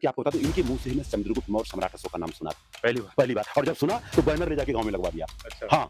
कि आपको बता दूं, इनके मुंह से ही मैं चंद्रगुप्त मौर्य सम्राट अशोक का नाम सुना था। पहली बार। पहली बार, और जब सुना तो बैनर ले जाके गांव में लगवा दिया। अच्छा। हाँ,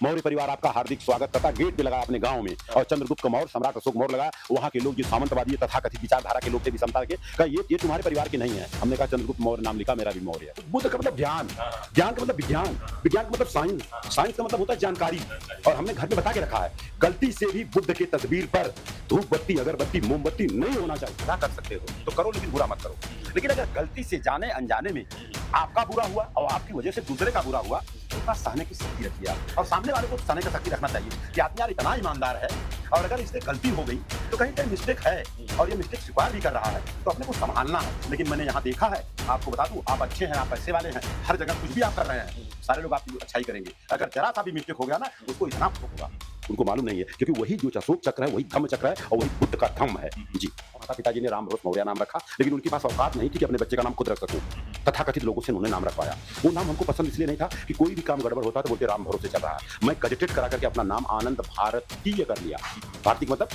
मौर्य परिवार आपका हार्दिक स्वागत करता, गेट पे लगा अपने गांव में, और चंद्रगुप्त मौर्य सम्राट अशोक मौर्य लगा। वहां के लोग जो सामंतवादी तथाकथित विचारधारा के लोग थे, विषमता के, कहा ये तुम्हारे परिवार के नहीं है। हमने कहा चंद्रगुप्त मौर्य नाम लिखा, मेरा भी मौर्य है। बुद्ध का मतलब ज्ञान, ज्ञान का मतलब विज्ञान, विज्ञान का मतलब साइंस, साइंस का मतलब होता है जानकारी। और हमने घर में बता के रखा है, गलती से भी बुद्ध की तस्वीर पर धूप बत्ती, अगरबत्ती, मोमबत्ती नहीं होना चाहिए। क्या कर सकते हो तो करो, लेकिन बुरा मत करो। लेकिन अगर गलती से जाने अनजाने में आपका बुरा हुआ और आपकी वजह से दूसरे का बुरा हुआ, तो उसका सहने की शक्ति रखिए आप, और सामने वाले को सहने का शक्ति रखना चाहिए कि आदमी यार इतना ईमानदार है, और अगर इससे गलती हो गई तो कहीं कहीं मिस्टेक है, और ये मिस्टेक स्वीकार भी कर रहा है, तो अपने को संभालना है। लेकिन मैंने यहाँ देखा है, आपको बता दूं, आप अच्छे हैं, आप पैसे वाले हैं, हर जगह कुछ भी आप कर रहे हैं, सारे लोग आपकी अच्छाई करेंगे। अगर जरा सा भी मिस्टेक हो गया ना, उसको इतना होगा, उनको मालूम नहीं है, क्योंकि वही जो अशोक चक्र है वही धम्म चक्र है, और वही बुद्ध का धम्म है। जी, माता पिताजी ने राम भरोस मौर्य नाम रखा, लेकिन उनके पास औकात नहीं थी कि अपने बच्चे का नाम खुद रख सकूं। तथाकथित लोगों से उन्होंने नाम रखवाया। वो नाम हमको पसंद इसलिए नहीं था कि कोई भी काम गड़बड़ होता तो बोलते राम भरोसे चल रहा है। मैं गजेटेड करा करके अपना नाम आनंद भारतीय कर लिया। भारतीय मतलब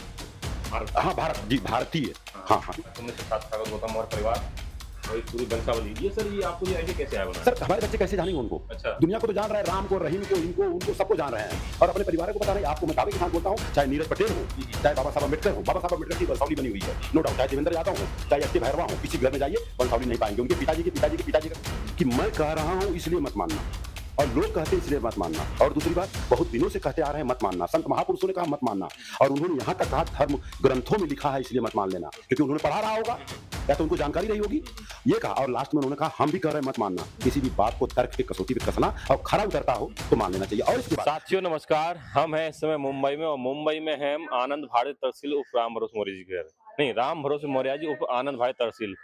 हाँ, भारत, जी, भारतीय। हाँ हाँ। 1907 गौतम मौर्य परिवार और पूरी वंशावली, ये सर ये आपको ये आइडिया कैसे आया बनाने? सर हमारे बच्चे कैसे जानेंगे उनको? अच्छा। दुनिया को तो जान रहा है, राम को, रहीम को, इनको, उनको, सबको जान रहे हैं, और अपने परिवार को बता रहे हैं। आपको मैं दावे के साथ बोलता हूँ, चाहे नीरज पटेल हो, चाहे बाबा साहब अम्बेडकर हो, बाबा साहब अम्बेडकर की वंशावली बनी हुई है, नो डाउट। चाहे देवेंद्र यादव हो, चाहे एस टी भैरवा हो, किसी घर में जाइए वंशावली नहीं पाएंगे। उनके पिताजी के पिताजी के पिताजी का, कि मैं कह रहा हूँ इसलिए मत मानना, और लोग कहते हैं इसलिए मत मानना। और दूसरी बात, बहुत दिनों से कहते आ रहे हैं मत मानना, संत महापुरुषों ने कहा मत मानना, और उन्होंने यहाँ तक कहा धर्म ग्रंथों में लिखा है इसलिए मत मान लेना, क्योंकि उन्होंने पढ़ा रहा होगा या तो उनको जानकारी रही होगी, ये कहा। और लास्ट में उन्होंने कहा हम भी कह रहे हैं मत मानना, किसी भी बात को तर्क की कसौटी पे कसना, और खरा उतरता हो तो मान लेना चाहिए। और इसके बाद साथियों नमस्कार, हम हैं इस समय मुंबई में, और मुंबई में हैं हम आनंद भारत तहसील उप राम भरोसे मौर्य जी के घर, नहीं राम भरोसे मौर्य जी उप आनंद भारत तहसील।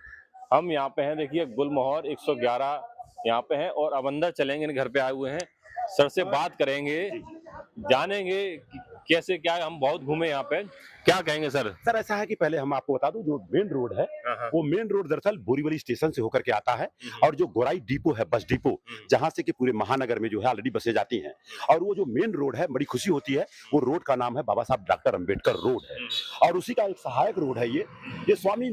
हम यहाँ पे हैं, देखिए गुलमोहर 111 यहाँ पे हैं, और अब अंदर चलेंगे, इन घर पे आए हुए हैं, सर से बात करेंगे, जानेंगे कि कैसे क्या। हम बहुत घूमे यहाँ पे, क्या कहेंगे सर? सर ऐसा है कि पहले हम आपको बता दूं, जो मेन रोड है वो मेन रोड दरअसल बोरीवली स्टेशन से होकर के आता है, और जो गोराई डिपो है, बस डिपो, जहां से कि पूरे महानगर में जो है ऑलरेडी बसें जाती हैं, और वो जो मेन रोड है, बड़ी खुशी होती है, वो रोड का नाम है बाबा साहब डॉक्टर अंबेडकर रोड है, और उसी का एक सहायक रोड है ये Swami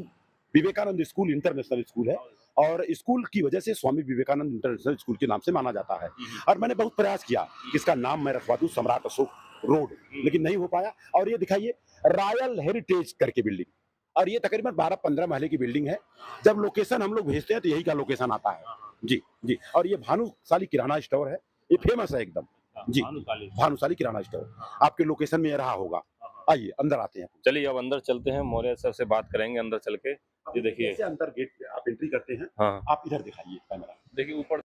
Vivekananda school international school है, और स्कूल की वजह से स्वामी विवेकानंद इंटरनेशनल स्कूल के नाम से माना जाता है। और मैंने बहुत प्रयास किया कि इसका नाम मैं रखवा दूं सम्राट अशोक रोड, लेकिन नहीं हो पाया। और ये दिखाइए, रॉयल हेरिटेज करके बिल्डिंग, और ये तकरीबन 12-15 महले की बिल्डिंग है। जब लोकेशन हम लोग भेजते हैं तो यही का लोकेशन आता है। जी जी। और ये भानुशाली किराना स्टोर है, ये फेमस है एकदम। जी, भानुशाली किराना स्टोर आपके लोकेशन में रहा होगा। आइए अंदर आते हैं। चलिए अब अंदर चलते हैं, मौर्य सर से बात करेंगे अंदर चल के। ये देखिए, जैसे अंदर गेट पे आप एंट्री करते हैं, हाँ आप इधर दिखाइए कैमरा, देखिए ऊपर।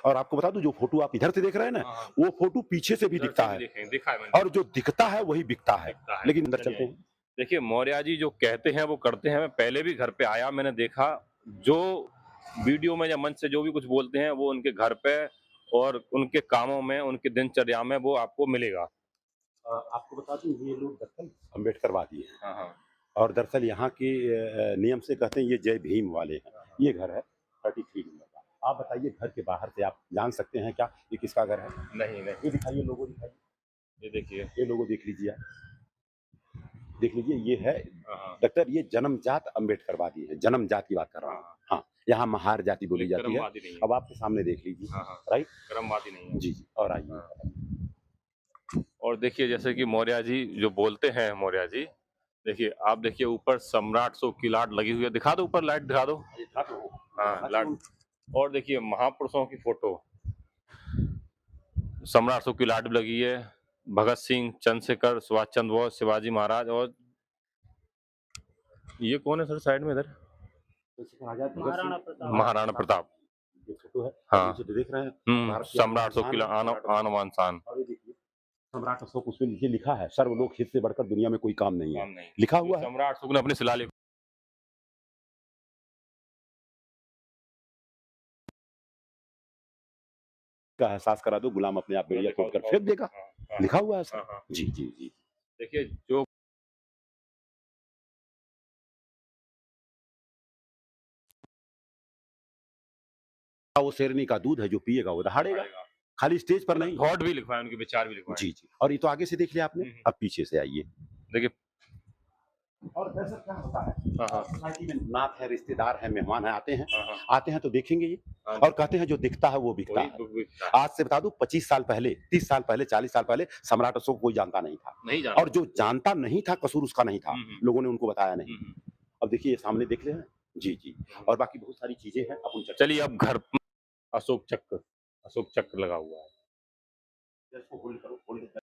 और आपको बता दूं, जो फोटो आप इधर से देख रहे हैं ना, वो फोटो पीछे से भी दिखता है, दिखा है मैंने। और जो दिखता है वही बिकता है। लेकिन अंदर चलते हैं। देखिए मौर्य जी जो कहते हैं वो करते हैं। मैं पहले भी घर पे आया, मैंने देखा, जो वीडियो में या मंच से जो भी कुछ बोलते हैं वो उनके घर पे और उनके कामों में, उनकी दिनचर्या में वो आपको मिलेगा। आपको बता दूं, ये लोग दरअसल अम्बेडकरवादी हैं, हाँ हाँ। और दरअसल यहाँ के नियम से कहते हैं ये जय भीम वाले हैं। ये घर है 33 नंबर का। आप बताइए, घर के बाहर से आप जान सकते हैं क्या ये किसका घर है? नहीं नहीं, ये दिखाइए, लोगो दिखाइए, ये देखिए, ये लोगो देख लीजिए आप, देख लीजिए, ये है हाँ डॉक्टर, ये जन्मजात अम्बेडकरवादी है, जन्मजात की बात कर रहा हूँ। हाँ, यहाँ महार जाति बोली जाती है। क्रमवादी नहीं है। अब आपके सामने देख लीजिए, हाँ, राइट, क्रमवादी नहीं है। जी जी। और आइए, और देखिए जैसे कि मौर्य जी जो बोलते हैं, मौर्य जी देखिए, आप देखिए ऊपर सम्राट अशोक की लाट लगी हुई है, दिखा दो ऊपर, लाइट दिखा दो। हाँ लाट। और देखिए महापुरुषों की फोटो, सम्राट अशोक की लाट भी लगी है, भगत सिंह, चंद्रशेखर, सुभाष चंद्र बोस, शिवाजी महाराज, और ये कौन है सर साइड में इधर? महाराणा प्रताप। ये फोटो है, हाँ। नीचे देख रहे हैं, भारत की सम्राट अशोक की आन बान शान। और ये देखिए सम्राट अशोक, उसमें नीचे लिखा है सर्वलोक हित से बढ़कर दुनिया में कोई काम नहीं है, नहीं लिखा हुआ है। सम्राट अशोक ने अपने शिलालेख का एहसास करा दो, गुलाम अपने आप बेड़िया दिखाओ, तोड़ कर दिखाओ। फेंक देगा। हाँ, हाँ, लिखा हुआ है हाँ, ऐसा। हाँ। जी, जी, जी। देखिए जो वो शेरनी का दूध है, जो पिएगा वो दहाड़ेगा। पढ़ेगा, खाली स्टेज पर मतलब नहीं। थॉट भी लिखवाए, उनके विचार भी लिखवाए। जी, जी। और ये तो आगे से देख लिया आपने, हुँ, हुँ। अब पीछे से आइए। देखिए और दरअसल क्या होता है, हाँ, हाँ। सोसाइटी में नात है, रिश्तेदार हैं, मेहमान हैं, हाँ, हाँ। आते हैं तो देखेंगे ये, हाँ और जी, कहते हैं जो दिखता है वो बिकता वही है। बुक बिकता है। आज से बता दूं 25 साल पहले, 30 साल पहले, 40 साल पहले सम्राट अशोक कोई जानता नहीं था। नहीं जानता। और जो जानता नहीं था कसूर उसका नहीं था, हुँ, हुँ। लोगों ने उनको बताया नहीं। हुँ, हुँ। अब देखिए ये सामने देख रहे हैं। जी, जी। और बाकी बहुत सारी चीजें हैं, अपन चलिए अब घर अशोक चक्र लगा हुआ है। इसको होल्ड करो, होल्ड करो।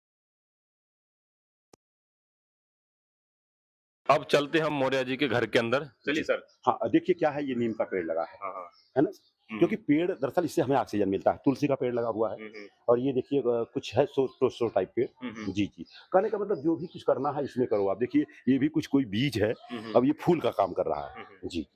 अब चलते हैं हम मौर्य जी के घर के अंदर। चलिए सर। हाँ, देखिए क्या है, ये नीम का पेड़ लगा हाँ, हाँ। है ना? हुँ, क्योंकि पेड़ दरअसल इससे हमें ऑक्सीजन मिलता है। तुलसी का पेड़ लगा हुआ है। हुँ, हुँ। और ये देखिए कुछ है सो टाइप पेड़। हुँ, हुँ। जी, जी। कहने का मतलब जो भी कुछ करना है इसमें करो आप। देखिए ये भी कुछ कोई बीज है, हुँ, हुँ। अब ये फूल का काम कर रहा हुँ, है। हुँ। जी।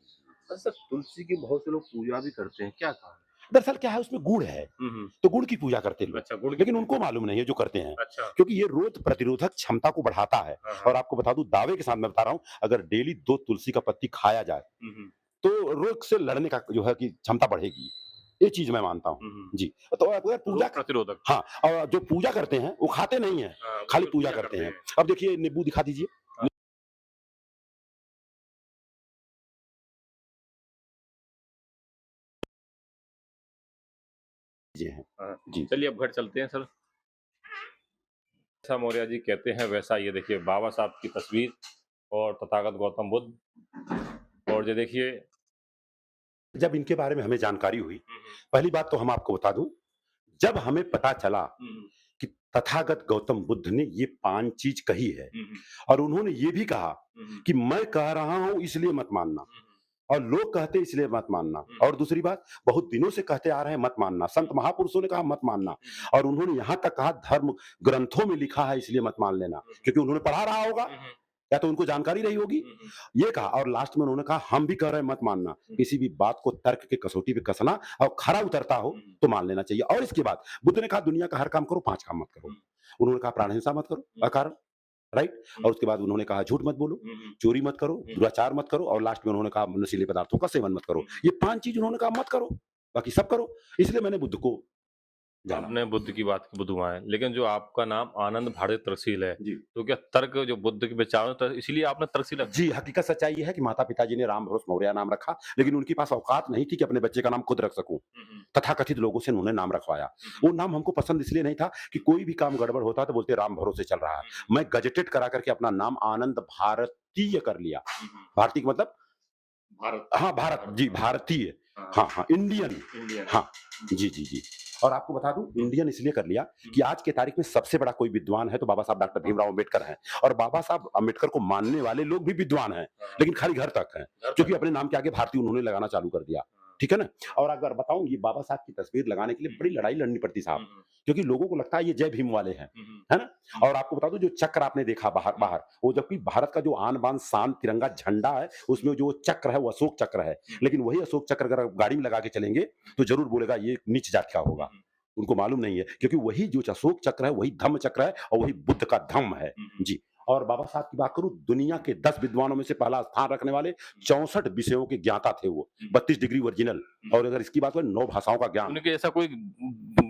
सर तुलसी की बहुत से लोग पूजा भी करते हैं, क्या कारण? दरअसल क्या है, उसमें गुण है, हुँ, हुँ। तो गुण की पूजा करते हैं लोग। अच्छा, गुड़ की लेकिन पूजा। उनको मालूम नहीं है जो करते हैं, अच्छा। क्योंकि ये रोग प्रतिरोधक क्षमता को बढ़ाता है। हाँ, हाँ। और आपको बता दूं, दावे के साथ मैं बता रहा हूँ, अगर डेली 2 तुलसी का पत्ती खाया जाए, हुँ, हुँ। तो रोग से लड़ने का जो है कि क्षमता बढ़ेगी। ये चीज़ मैं मानता हूँ। हुँ, हुँ। जी, तो अगर पूजा रोग प्रतिरोधक। हाँ, और जो पूजा करते हैं, वो खाते नहीं हैं, हाँ, वो खाली केवल पूजा पूजा करते करते हैं। हैं। अब देखिए नींबू दिखा दीजिए। हाँ। जी हैं। हाँ। जी। चलिए अब घर चलते हैं सर। जैसा मौर्य जी कहते हैं वैसा ये देखिए बाबा साहब की तस्वीर और तथागत गौतम बुद्ध और ये देखिए। जब इनके बारे में हमें जानकारी हुई, हुँ, हुँ। पहली बात तो हम आपको बता दूँ, जब हमें पता चला हुँ, हुँ। कि तथागत गौतम बुद्ध ने ये 5 चीज़ कही है, हुँ, हुँ। और उन्होंने ये भी कहा हुँ, हुँ। कि मैं कह रहा हूँ इसलिए मत मानना, हुँ, हुँ। और लोग कहते हैं इसलिए मत मानना। हुँ। और दूसरी बात, बहुत दिनों से कहते आ रहे हैं मत मानना, संत महापुरुषों ने कहा मत मानना, और उन्होंने यहाँ तक कहा धर्म ग्रंथों में लिखा है इसलिए मत मान लेना, क्योंकि उन्होंने पढ़ा रहा होगा हुँ, हुँ। या तो उनको जानकारी रही होगी। हुँ, हुँ। ये कहा, और लास्ट में उन्होंने कहा हम भी कह रहे हैं मत मानना, किसी भी बात को तर्क के कसौटी पे कसना, और खरा उतरता हो हुँ, हुँ। तो मान लेना चाहिए। और इसके बाद बुद्ध ने कहा दुनिया का हर काम करो, 5 काम मत करो। हुँ। उन्होंने कहा प्राण हिंसा मत करो अकारण, राइट? हुँ। और उसके बाद उन्होंने कहा झूठ मत बोलो, हुँ, हुँ। चोरी मत करो, हुँ। दुराचार मत करो, और लास्ट में उन्होंने कहा नशीले पदार्थों का सेवन मत करो। हुँ। ये 5 चीज़ उन्होंने कहा मत करो, बाकी सब करो। इसलिए मैंने बुद्ध को जाना। आपने बुद्ध की बात की, बुद्ध वहाँ है। लेकिन जो आपका नाम आनंद भारत तर्शील है, जी। तो क्या तर्क जो बुद्ध के विचारों त इसीलिए आपने तर्शील रखा? जी, हकीकत सच्चाई ये है कि माता-पिता जी ने राम भरोस मौर्य नाम रखा, लेकिन उनके पास औकात नहीं थी कि अपने बच्चे का नाम खुद रख सकूँ। हुँ, हुँ। तथाकथित लोगों से उन्होंने नाम रखवाया। हुँ, हुँ। वो नाम हमको पसंद इसलिए नहीं था कि कोई भी काम गड़बड़ होता तो बोलते राम भरोसे चल रहा है। हुँ, मैं गजेटेड करा करके अपना नाम आनंद भारतीय कर लिया। हुँ, हुँ। भारतीय का मतलब भारत। हाँ, भारत जी, भारतीय। हाँ। हाँ, हाँ, इंडियन। इंडियन। हाँ, जी, जी, जी। और आपको बता दूँ हुँ। इंडियन इसलिए कर लिया हुँ। कि आज के तारीख में सबसे बड़ा कोई विद्वान है तो बाबा साहब डॉक्टर भीमराव अम्बेडकर हैं, और बाबा साहब अम्बेडकर को मानने वाले लोग भी विद्वान हैं, हाँ। लेकिन खाली घर तक हैं, घर क्योंकि तक। अपने नाम के आगे भारतीय उन्होंने लगाना चालू कर दिया। ठीक है ना? और अगर बताऊँ, ये बाबा साहब की तस्वीर लगाने के लिए बड़ी लड़ाई लड़नी पड़ती साहब, हुँ, हुँ। क्योंकि लोगों को लगता है ये जय भीम वाले हैं, हुँ, हुँ। है ना? और आपको बता दूँ जो चक्र आपने देखा बाहर बाहर, वो जबकि भारत का जो आन-बान शान तिरंगा झंडा है, उसमें जो चक्र है वो अशोक चक्र है। लेकिन वही अशोक चक्र अगर आप गाड़ी में लगा के चलेंगे, तो ज़रूर बोलेगा ये नीच जात का होगा। उनको मालूम नहीं है, क्योंकि वही जो अशोक चक्र है वही धम्म चक्र है, और वही बुद्ध का धम्म है। हुँ, हुँ। जी। और बाबा साहब की बात करूँ, दुनिया के 10 विद्वानों में से पहला स्थान रखने वाले, 64 विषयों के ज्ञाता थे वो, 32 डिग्री ओरिजिनल, और अगर इसकी बात करें 9 भाषाओं का ज्ञान। उनके जैसा कोई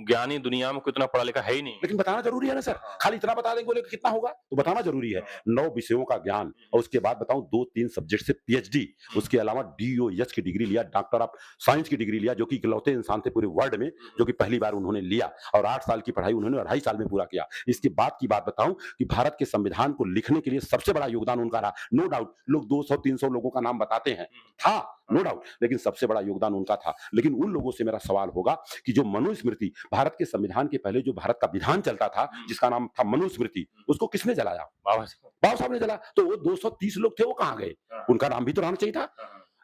ज्ञानी दुनिया में कोई इतना पढ़ा लिखा है ही नहीं। लेकिन बताना ज़रूरी है ना सर, हाँ। खाली इतना बता देंगे बोले कितना होगा? तो बताना ज़रूरी है। 9 विषयों का ज्ञान, और उसके बाद बताऊँ 2-3 सब्जेक्ट से पीएचडी, उसके अलावा डीओएच की डिग्री लिया, डॉक्टर ऑफ साइंस की डिग्री लिया, जो कि इकलौते इंसान थे पूरे वर्ल्ड में जो कि पहली बार उन्होंने लिया, और 8 साल की पढ़ाई उन्होंने 2.5 साल में पूरा किया। इसके बाद की बात बताऊँ कि भारत के संविधान को लिखने के लिए सबसे बड़ा योगदान उनका रहा। नो डाउट लोग 200-300 लोगों का नाम बताते हैं, था, नो डाउट, लेकिन सबसे बड़ा योगदान उनका था। लेकिन उन लोगों से मेरा सवाल होगा कि जो मनुस्मृति, भारत के संविधान के पहले जो भारत का विधान चलता था, जिसका नाम था मनुस्मृति, उसको किसने जलाया? बाबा साहब। बाबा साहब ने जला। तो वो 230 लोग थे, वो कहाँ गए? उनका नाम भी तो रहना चाहिए था।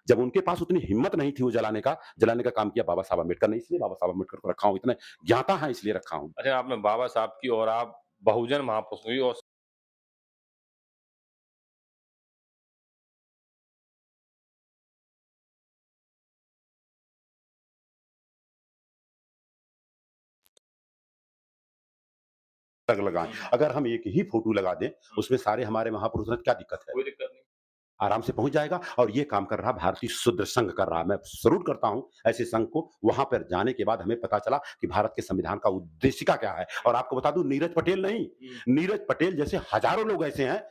जब उनके पास उतनी हिम्मत नहीं थी वो जलाने का काम किया बाबा साहब अम्बेडकर ने, इसलिए बाबा साहब अम्बेडकर को रखा हूँ, इतने ज्ञाता हैं इसलिए रखा हूँ। अच्छा आपने बाबा साहब की और आप बहुजन महापुरुष की और अलग लगाएं। अगर हम एक ही फोटो लगा दें उसमें सारे हमारे महापुरुष हैं, क्या दिक्कत है? कोई दिक्कत नहीं। आराम से पहुंच जाएगा। और ये काम कर रहा भारतीय शूद्र संघ कर रहा है। मैं सल्यूट करता हूं ऐसे संघ को। वहां पर जाने के बाद हमें पता चला कि भारत के संविधान का उद्देशिका क्या है। और आपको बता दूं, नीरज पटेल नहीं, नीरज पटेल जैसे हजारों लोग ऐसे हैं,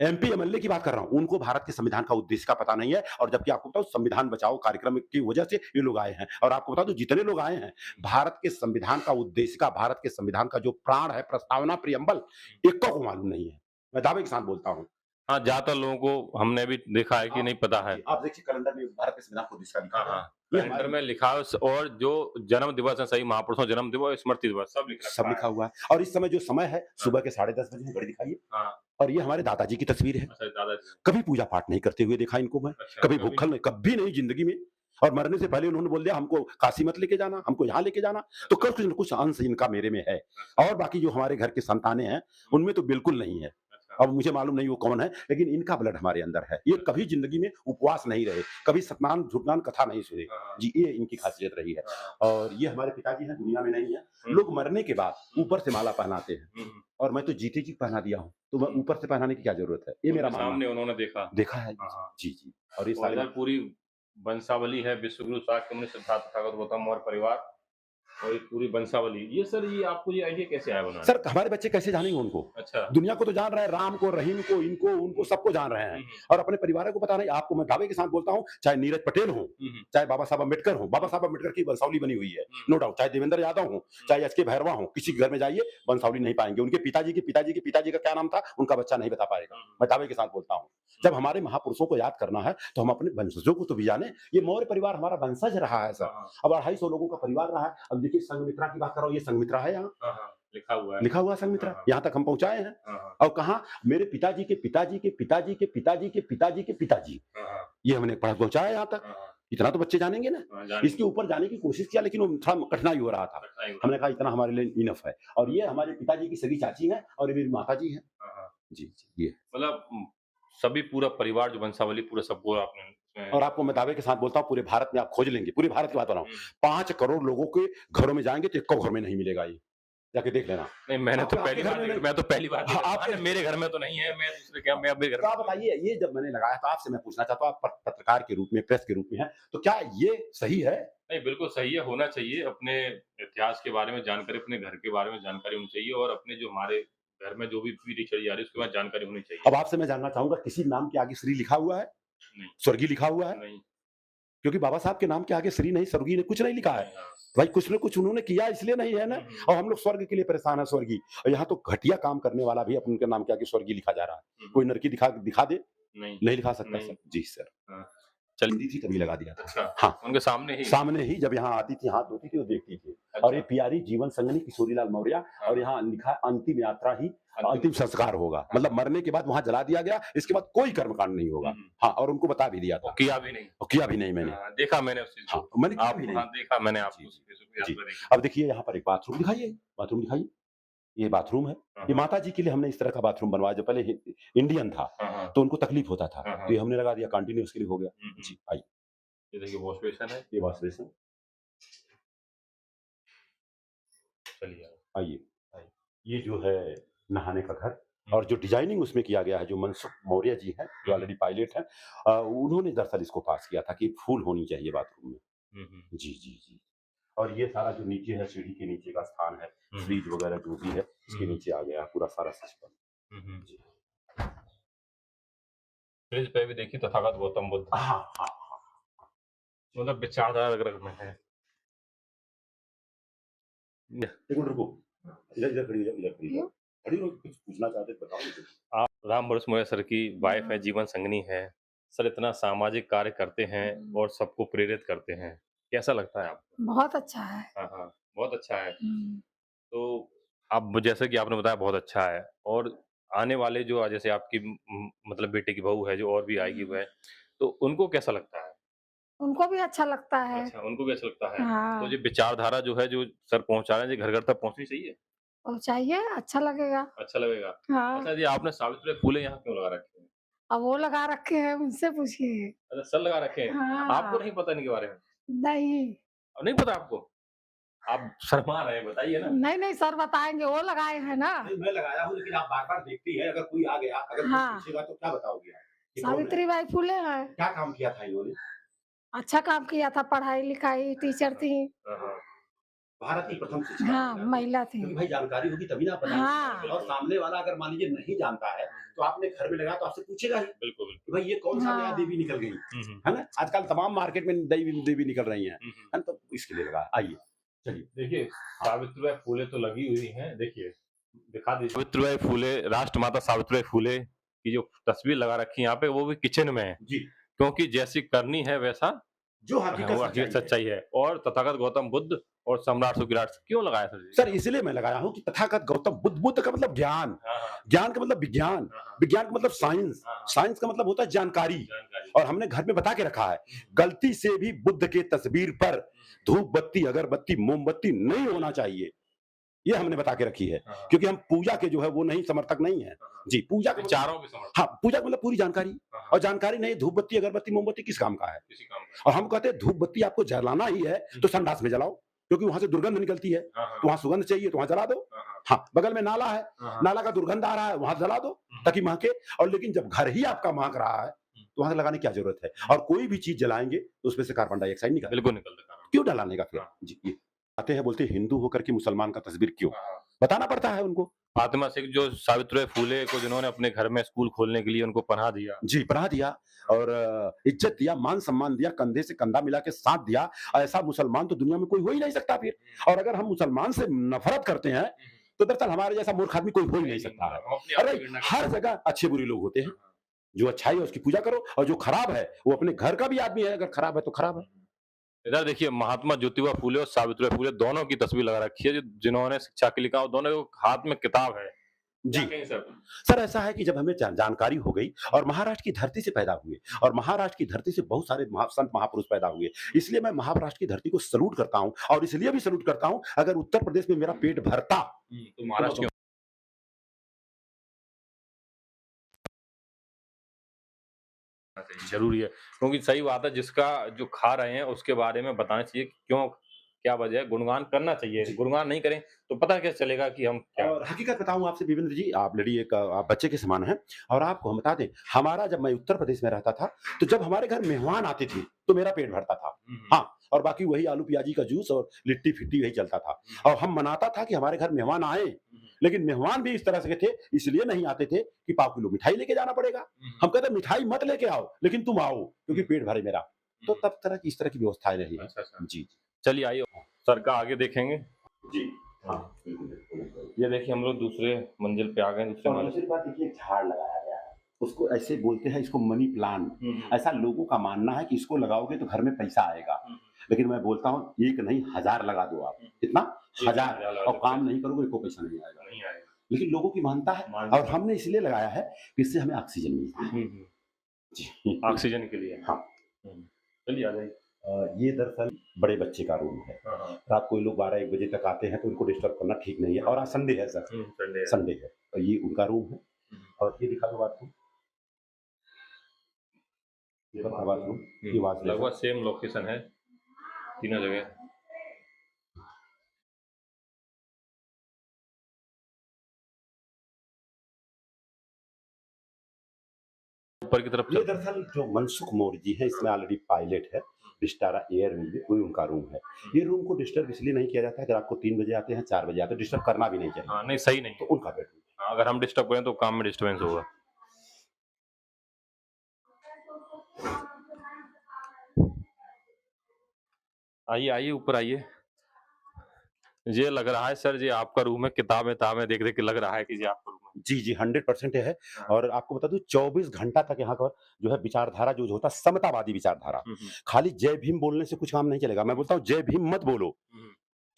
एमपी एमएलए की बात कर रहा हूं, उनको भारत के संविधान का उद्देश्य का पता नहीं है। और जबकि आपको बताऊं, संविधान बचाओ कार्यक्रम की वजह से ये लोग आए हैं। और आपको बता दूं, जितने लोग आए हैं, भारत के संविधान का उद्देश्य का, भारत के संविधान का जो प्राण है, प्रस्तावना, प्रियम्बल, एक को मालूम नहीं है। मैं दावे के साथ बोलता हूं। हाँ, ज्यादातर लोगों को हमने भी देखा है कि नहीं पता है। आप देखिए कैलेंडर में भारत के संविधान को उद्देश्य का लिखा हाँ, है। हाँ। ये कैलेंडर हमारी में लिखा है और जो जन्म दिवस है, सही महापुरुषों जन्म दिवस, स्मृति दिवस सब लिख सब रखा लिखा है। हुआ है। और इस समय जो समय है, सुबह के 10:30 बजे है, घड़ी दिखाइए। हाँ, और ये हमारे दादाजी की तस्वीर है। अच्छा दादाजी। कभी पूजा पाठ नहीं करते हुए देखा इनको मैं, अच्छा, कभी कभी भूखल नहीं, कभी नहीं जिंदगी में। और मरने से पहले उन्होंने बोल दिया, हमको काशी मत लेके जाना, हमको यहाँ लेके जाना। तो कुछ न कुछ अंश इनका मेरे में है। और बाकी जो हमारे घर के संतानें हैं, उनमें तो बिल्कुल नहीं है। अच्छा। अब मुझे मालूम नहीं वो कौन है, लेकिन इनका ब्लड हमारे अंदर है। ये कभी जिंदगी में उपवास नहीं रहे, कभी सतनाम झुटनान कथा नहीं सुने हाँ, जी। ये इनकी खासियत रही है। हाँ। और ये हमारे पिताजी हैं, दुनिया में नहीं है। लोग मरने के बाद ऊपर से माला पहनाते हैं, हम्म, और मैं तो जीते जी पहना दिया हूँ, तो मैं ऊपर से पहनाने की क्या जरूरत है? ये मेरा उनके मानना सामने उन्होंने देखा। देखा है। हाँ। जी जी। और ये और सारे इधर पूरी वंशावली है, विश्वगुरु शाक्य मुनि सिद्धार्थ तथागत गौतम और परिवार, और ये पूरी वंशावली। ये सर, ये आपको ये आइडिया कैसे आया बनाने? सर, हमारे बच्चे कैसे जानेंगे उनको? अच्छा। दुनिया को तो जान रहे हैं, राम को, रहीम को, इनको, उनको, सबको जान रहे हैं। और अपने परिवार को पता नहीं। आपको मैं दावे के साथ बोलता हूँ, चाहे नीरज पटेल हो, चाहे बाबा साहब अम्बेडकर हो, बाबा साहब अम्बेडकर की वंशावली बनी हुई है, नो डाउट। चाहे देवेंद्र यादव हो, चाहे एस के भैरवा हो, किसी के घर में जाइए वंशावली नहीं पाएंगे। उनके पिताजी के पिताजी के पिताजी का क्या नाम था, उनका बच्चा नहीं बता पाएगा। मैं दावे के साथ बोलता हूँ। जब हमारे महापुरुषों को याद करना है, तो हम अपने वंशजों को तो भी जाने। ये मौर्य परिवार हमारा वंशज रहा है सर। अब 250 लोगों का परिवार रहा है। अब देखिए, संघमित्रा की बात कर रहा हूँ, ये संघमित्रा है यहाँ, लिखा हुआ है, लिखा हुआ संघमित्रा। यहाँ तक हम पहुंचाए हैं। हाँ। और कहा, मेरे पिताजी के पिताजी के पिताजी के पिताजी के पिताजी के पिताजी, ये हमने पढ़ा पहुंचाया यहाँ तक। इतना तो बच्चे जानेंगे ना। इसके ऊपर जाने की कोशिश किया, लेकिन वो थोड़ा कठिनाई हो रहा था। हमने कहा इतना हमारे लिए इनफ है। और ये हमारे पिताजी की सगी चाची है, और ये मेरी माता जी है। जी जी। ये मतलब सभी पूरा परिवार जो वंशावली पूरा सबको आपने और आपको मैं दावे के साथ बोलता हूँ, पूरे भारत में आप खोज लेंगे, पूरे भारत की बात कर रहा हूँ, 5 करोड़ लोगों के घरों में जाएंगे तो एक घर में नहीं मिलेगा। ये जाके देख लेना। नहीं, मैंने तो पहली बार में, मैं तो पहली बार हाँ, आपके मेरे घर में तो नहीं है। मैं दूसरे क्या, मैं अपने घर तो आप बताइए, ये जब मैंने लगाया तो आपसे मैं पूछना चाहता हूँ, आप पत्रकार के रूप में, प्रेस के रूप में हैं, तो क्या ये सही है? नहीं, बिल्कुल सही है, होना चाहिए। अपने इतिहास के बारे में जानकारी, अपने घर के बारे में जानकारी होनी चाहिए, और अपने जो हमारे घर में जो भी पीढ़ी चली जा रही है उसके बाद जानकारी होनी चाहिए। अब आपसे मैं जानना चाहूंगा, किसी नाम के आगे श्री लिखा हुआ है? नहीं। स्वर्गीय लिखा हुआ है? नहीं। क्योंकि बाबा साहब के नाम के आगे श्री नहीं, स्वर्गीय ने कुछ नहीं लिखा है। भाई कुछ न कुछ उन्होंने किया, इसलिए नहीं है ना। और हम लोग स्वर्ग के लिए परेशान है, स्वर्गीय। और यहाँ तो घटिया काम करने वाला भी अपने नाम के आगे स्वर्गीय लिखा जा रहा है। कोई नरकी दिखा दे, नहीं लिखा सकता सर। जी सर। चलती थी तभी लगा दिया था। अच्छा। हाँ, उनके सामने ही जब यहाँ आती थी, हाथ धोती थी, वो देखती थी। अच्छा। और ये प्यारी जीवन संगनी किशोरीलाल मौर्य, और यहाँ लिखा है अंतिम यात्रा ही अंतिम संस्कार होगा। मतलब मरने के बाद वहां जला दिया गया, इसके बाद कोई कर्मकांड नहीं होगा। हाँ, और उनको बता भी दिया था। किया भी नहीं मैंने। देखा मैंने उस चीज को। हाँ, मैंने किया भी नहीं। देखा मैंने आपको। जी। अब देखिए, यहाँ पर एक बाथरूम दिखाइए। ये बाथरूम है। ये माता जी के लिए हमने इस तरह का बाथरूम बनवाया। जो पहले इंडियन था, तो उनको तकलीफ होता था, तो ये हमने लगा दिया, कंटिन्यू उसके लिए हो गया। जी, आइए। ये देखिए वॉश बेसिन है। ये वॉश बेसिन। चलिए आइए। ये जो है नहाने का घर, और जो डिजाइनिंग उसमें किया गया है, जो मनसुख मौर्य जी हैं, जो ऑलरेडी पायलट हैं, उन्होंने दरअसल इसको पास किया था कि फूल होनी चाहिए बाथरूम में। जी जी जी। और ये सारा जो नीचे है, सीढ़ी के नीचे का स्थान है, फ्रिज वगैरह जो भी है, इसके नीचे आ गया पूरा सारा सिस्टम। जी। फ्रिज पे भी देखिए तथागत गौतम बुद्ध। हाँ, मतलब विचारधारा रग में है। एक मिनट रुको, इधर खड़ी रहो, कुछ पूछना चाहते बताओ। आप राम भरोस मौर्य सर की वाइफ है, जीवन संगनी है। सर इतना सामाजिक कार्य करते हैं और सबको प्रेरित करते हैं, कैसा लगता है आपको? बहुत अच्छा है। हाँ, बहुत अच्छा है। तो अब जैसे कि आपने बताया बहुत अच्छा है, और आने वाले जो जैसे आपकी मतलब बेटे की बहू है जो और भी आएगी वह, तो उनको कैसा लगता है? उनको भी अच्छा लगता है। अच्छा, उनको भी अच्छा लगता है। तो हाँ, ये विचारधारा जो है, जो सर पहुँचा रहे हैं, ये घर-घर तक पहुँचनी चाहिए? और चाहिए, अच्छा लगेगा। अच्छा लगेगा। हाँ, अच्छा जी, आपने सावित्री फूले यहाँ क्यों लगा रखे हैं? अब वो लगा रखे हैं, उनसे पूछिए। अच्छा, सर लगा रखे हैं। हाँ, आपको नहीं पता इनके बारे में? नहीं, नहीं पता आपको? आप शर्मा रहे हैं, बताइए ना। नहीं नहीं सर बताएंगे, वो लगाए हैं ना। नहीं, मैं लगाया हूँ लेकिन आप बार-बार देखती हैं, अगर कोई आ गया, अगर कोई हाँ। पूछेगा तो क्या बताओगे आप? ये कौन है? सावित्रीबाई फुले हैं। क्या काम किया था इन्होंने? अच्छा काम किया था, पढ़ाई लिखाई, टीचर थी। हाँ, हाँ। भारत की प्रथम शिक्षिका हाँ महिला थी। महिला थी। क्योंकि भाई जानकारी होगी तभी ना आप बताएँगे। हाँ। और सामने वाला अगर मान लीजिए नहीं जानता है, तो आपने घर में लगाया तो आपसे पूछेगा ही बिल्कुल, कि भाई ये कौन-सा नया हाँ। देवी निकल गई, बिल्कुल। है ना? आजकल तमाम मार्केट में देवी देवी निकल रही हैं, हुँ, हुँ। है ना? तो इसके लिए लगाया। आइए, चलिए। देखिए, सावित्रीबाई फुले तो लगी हुई हैं, देखिए, दिखा दीजिए। सावित्रीबाई फुले, राष्ट्रमाता सावित्रीबाई फुले की जो तस्वीर लगा रखी है यहाँ पे, वो भी किचन में है। जी, क्योंकि जैसी करनी है वैसा जो हकीकत वो सच्चाई है। सच्चाई है। और तथागत गौतम बुद्ध और सम्राट सुखराट क्यों लगाया सर जी? सर इसलिए मैं लगाया हूँ कि तथागत गौतम बुद्ध, बुद्ध का मतलब ज्ञान, हाँ, हाँ, ज्ञान का मतलब विज्ञान, हाँ, हाँ, विज्ञान का मतलब साइंस, हाँ, हाँ, साइंस का मतलब होता है जानकारी। जानकारी। और हमने घर में बता के रखा है, गलती से भी बुद्ध के तस्वीर पर धूप बत्ती, अगरबत्ती, मोमबत्ती नहीं होना चाहिए। ये हमने बता के रखी है, हाँ, हाँ, क्योंकि हम पूजा के जो है वो नहीं समर्थक नहीं है। हाँ, जी, पूजा का मतलब, विचारों के समर्थन। हाँ, पूजा का मतलब पूरी जानकारी। हाँ, हाँ, और जानकारी नहीं, धूप बत्ती, अगरबत्ती, मोमबत्ती किस काम का है? किसी काम का। और हम कहते हैं धूप बत्ती आपको जलाना ही है तो संडास में जलाओ, क्योंकि वहां से दुर्गंध निकलती है, हाँ, हाँ, तो वहां सुगंध चाहिए तो वहां जला दो। हाँ, हाँ, हाँ, बगल में नाला है, हाँ, हाँ, नाला का दुर्गंध आ रहा है, वहां जला दो ताकि महके। और लेकिन जब घर ही आपका महक रहा है तो वहां से लगाने की क्या जरूरत है? और कोई भी चीज जलाएंगे तो उसमें से कार्बन डाइऑक्साइड निकल, बिल्कुल निकलता है। क्यों डलाने का फिर? हाँ। जी, ये आते हैं बोलते हैं हिंदू होकर के मुसलमान का तस्वीर क्यों? हाँ, हाँ। बताना पड़ता है उनको। फातिमा शेख जो सावित्रीबाई फुले को जिन्होंने अपने घर में स्कूल खोलने के लिए उनको पनाह दिया। जी, पनाह दिया और इज्जत दिया, मान-सम्मान दिया, कंधे से कंधा मिला के साथ दिया। ऐसा मुसलमान तो दुनिया में कोई हो ही नहीं सकता फिर। और अगर हम मुसलमान से नफ़रत करते हैं, तो दरअसल हमारे जैसा मूर्ख आदमी कोई हो ही नहीं सकता है। अरे, हर जगह अच्छे-बुरे लोग होते हैं। जो अच्छाई है उसकी पूजा करो, और जो खराब है, वो अपने घर का भी आदमी है, अगर खराब है तो खराब है। इधर देखिए, महात्मा ज्योतिबा फुले और सावित्रीबाई फुले दोनों की तस्वीर लगा रखी है, जिन्होंने शिक्षा के लिए कहा, और दोनों के हाथ में किताब है। जी। क्या कहें सर? सर ऐसा है कि जब हमें जानकारी हो गई और महाराष्ट्र की धरती से पैदा हुए, और महाराष्ट्र की धरती से बहुत सारे संत महापुरुष पैदा हुए, इसलिए मैं महाराष्ट्र की धरती को सल्यूट करता हूं। और इसलिए भी सल्यूट करता हूं, अगर उत्तर प्रदेश में मेरा पेट भरता तो महाराष्ट्र क्यों? जरूरी है, क्योंकि सही बात है, जिसका जो खा रहे हैं उसके बारे में बताना चाहिए कि क्यों, क्या वजह है, गुणगान करना चाहिए। गुणगान नहीं करें तो पता कैसे चलेगा कि हम क्या। और हकीकत बताऊं आपसे विवेंद्र जी, आप लड़ी एक आप बच्चे के समान हैं। और आपको हम बता दें, हमारा जब मैं उत्तर प्रदेश में रहता था, तो जब हमारे घर मेहमान आते थे तो मेरा पेट भरता था। हाँ, और बाकी वही आलू प्याजी का जूस और लिट्टी फिट्टी यही चलता था। और हम मनाता था कि हमारे घर मेहमान आए, लेकिन मेहमान भी इस तरह से थे, इसलिए नहीं आते थे कि पाव किलो मिठाई लेके जाना पड़ेगा। हम कहते मिठाई मत लेके आओ, लेकिन तुम आओ क्योंकि पेट भरे मेरा। तो तब तरह की इस तरह की व्यवस्थाएं रही है। अच्छा, अच्छा। जी चलिए आइए, सर का आगे देखेंगे। जी। हाँ, ये देखिए, हम लोग दूसरे मंजिल पे आ गए, दूसरे और मंजिल। दूसरी बात देखिए, एक झाड़ लगाया गया है, उसको ऐसे बोलते हैं, इसको मनी प्लांट। ऐसा लोगों का मानना है कि इसको लगाओगे तो घर में पैसा आएगा, लेकिन मैं बोलता हूँ एक नहीं 1000 लगा दो आप। कितना? 1000। और काम नहीं करोगे कोई पैसा नहीं आएगा। नहीं आएगा। लेकिन लोगों की मानता है, और हमने इसलिए लगाया है कि इससे हमें ऑक्सीजन मिलता है। जी, ऑक्सीजन के लिए। हाँ। चलिए आ जाइए। ये दरअसल बड़े बच्चे का रूम है। रात को ये लोग 12-1 बजे तक आते हैं, तो उनको डिस्टर्ब करना ठीक नहीं है। और आज संडे है सर, संडे है, और ये उनका रूम है। और ये दिखा दो बाथरूम, ये बाथरूम, ये वॉश बेसिन। लगभग सेम लोकेशन है तीनों जगह। ऊपर की तरफ ये दरअसल जो मनसुख मौर्य जी हैं, इसमें ऑलरेडी पायलट है, विस्टारा एयर में कोई उनका रूम है। ये रूम को डिस्टर्ब इसलिए नहीं किया जाता है, अगर आपको 3 बजे आते हैं, 4 बजे आते हैं, डिस्टर्ब करना भी नहीं चाहिए। हाँ, नहीं सही नहीं तो है। उनका बेडरूम। हाँ, अगर हम डिस्टर्ब करें तो काम में डिस्टर्बेंस होगा। आइए आइए, ऊपर आइए। ये लग रहा है सर, ये आपका रूम है, किताबें ताबें देख देख के लग रहा है कि ये आपका रूम है। जी, जी, 100% है। और आपको बता दूं, 24 घंटा तक यहाँ पर जो है विचारधारा जो होता है, समतावादी विचारधारा। खाली जय भीम बोलने से कुछ काम नहीं चलेगा। मैं बोलता हूँ जय भीम मत बोलो,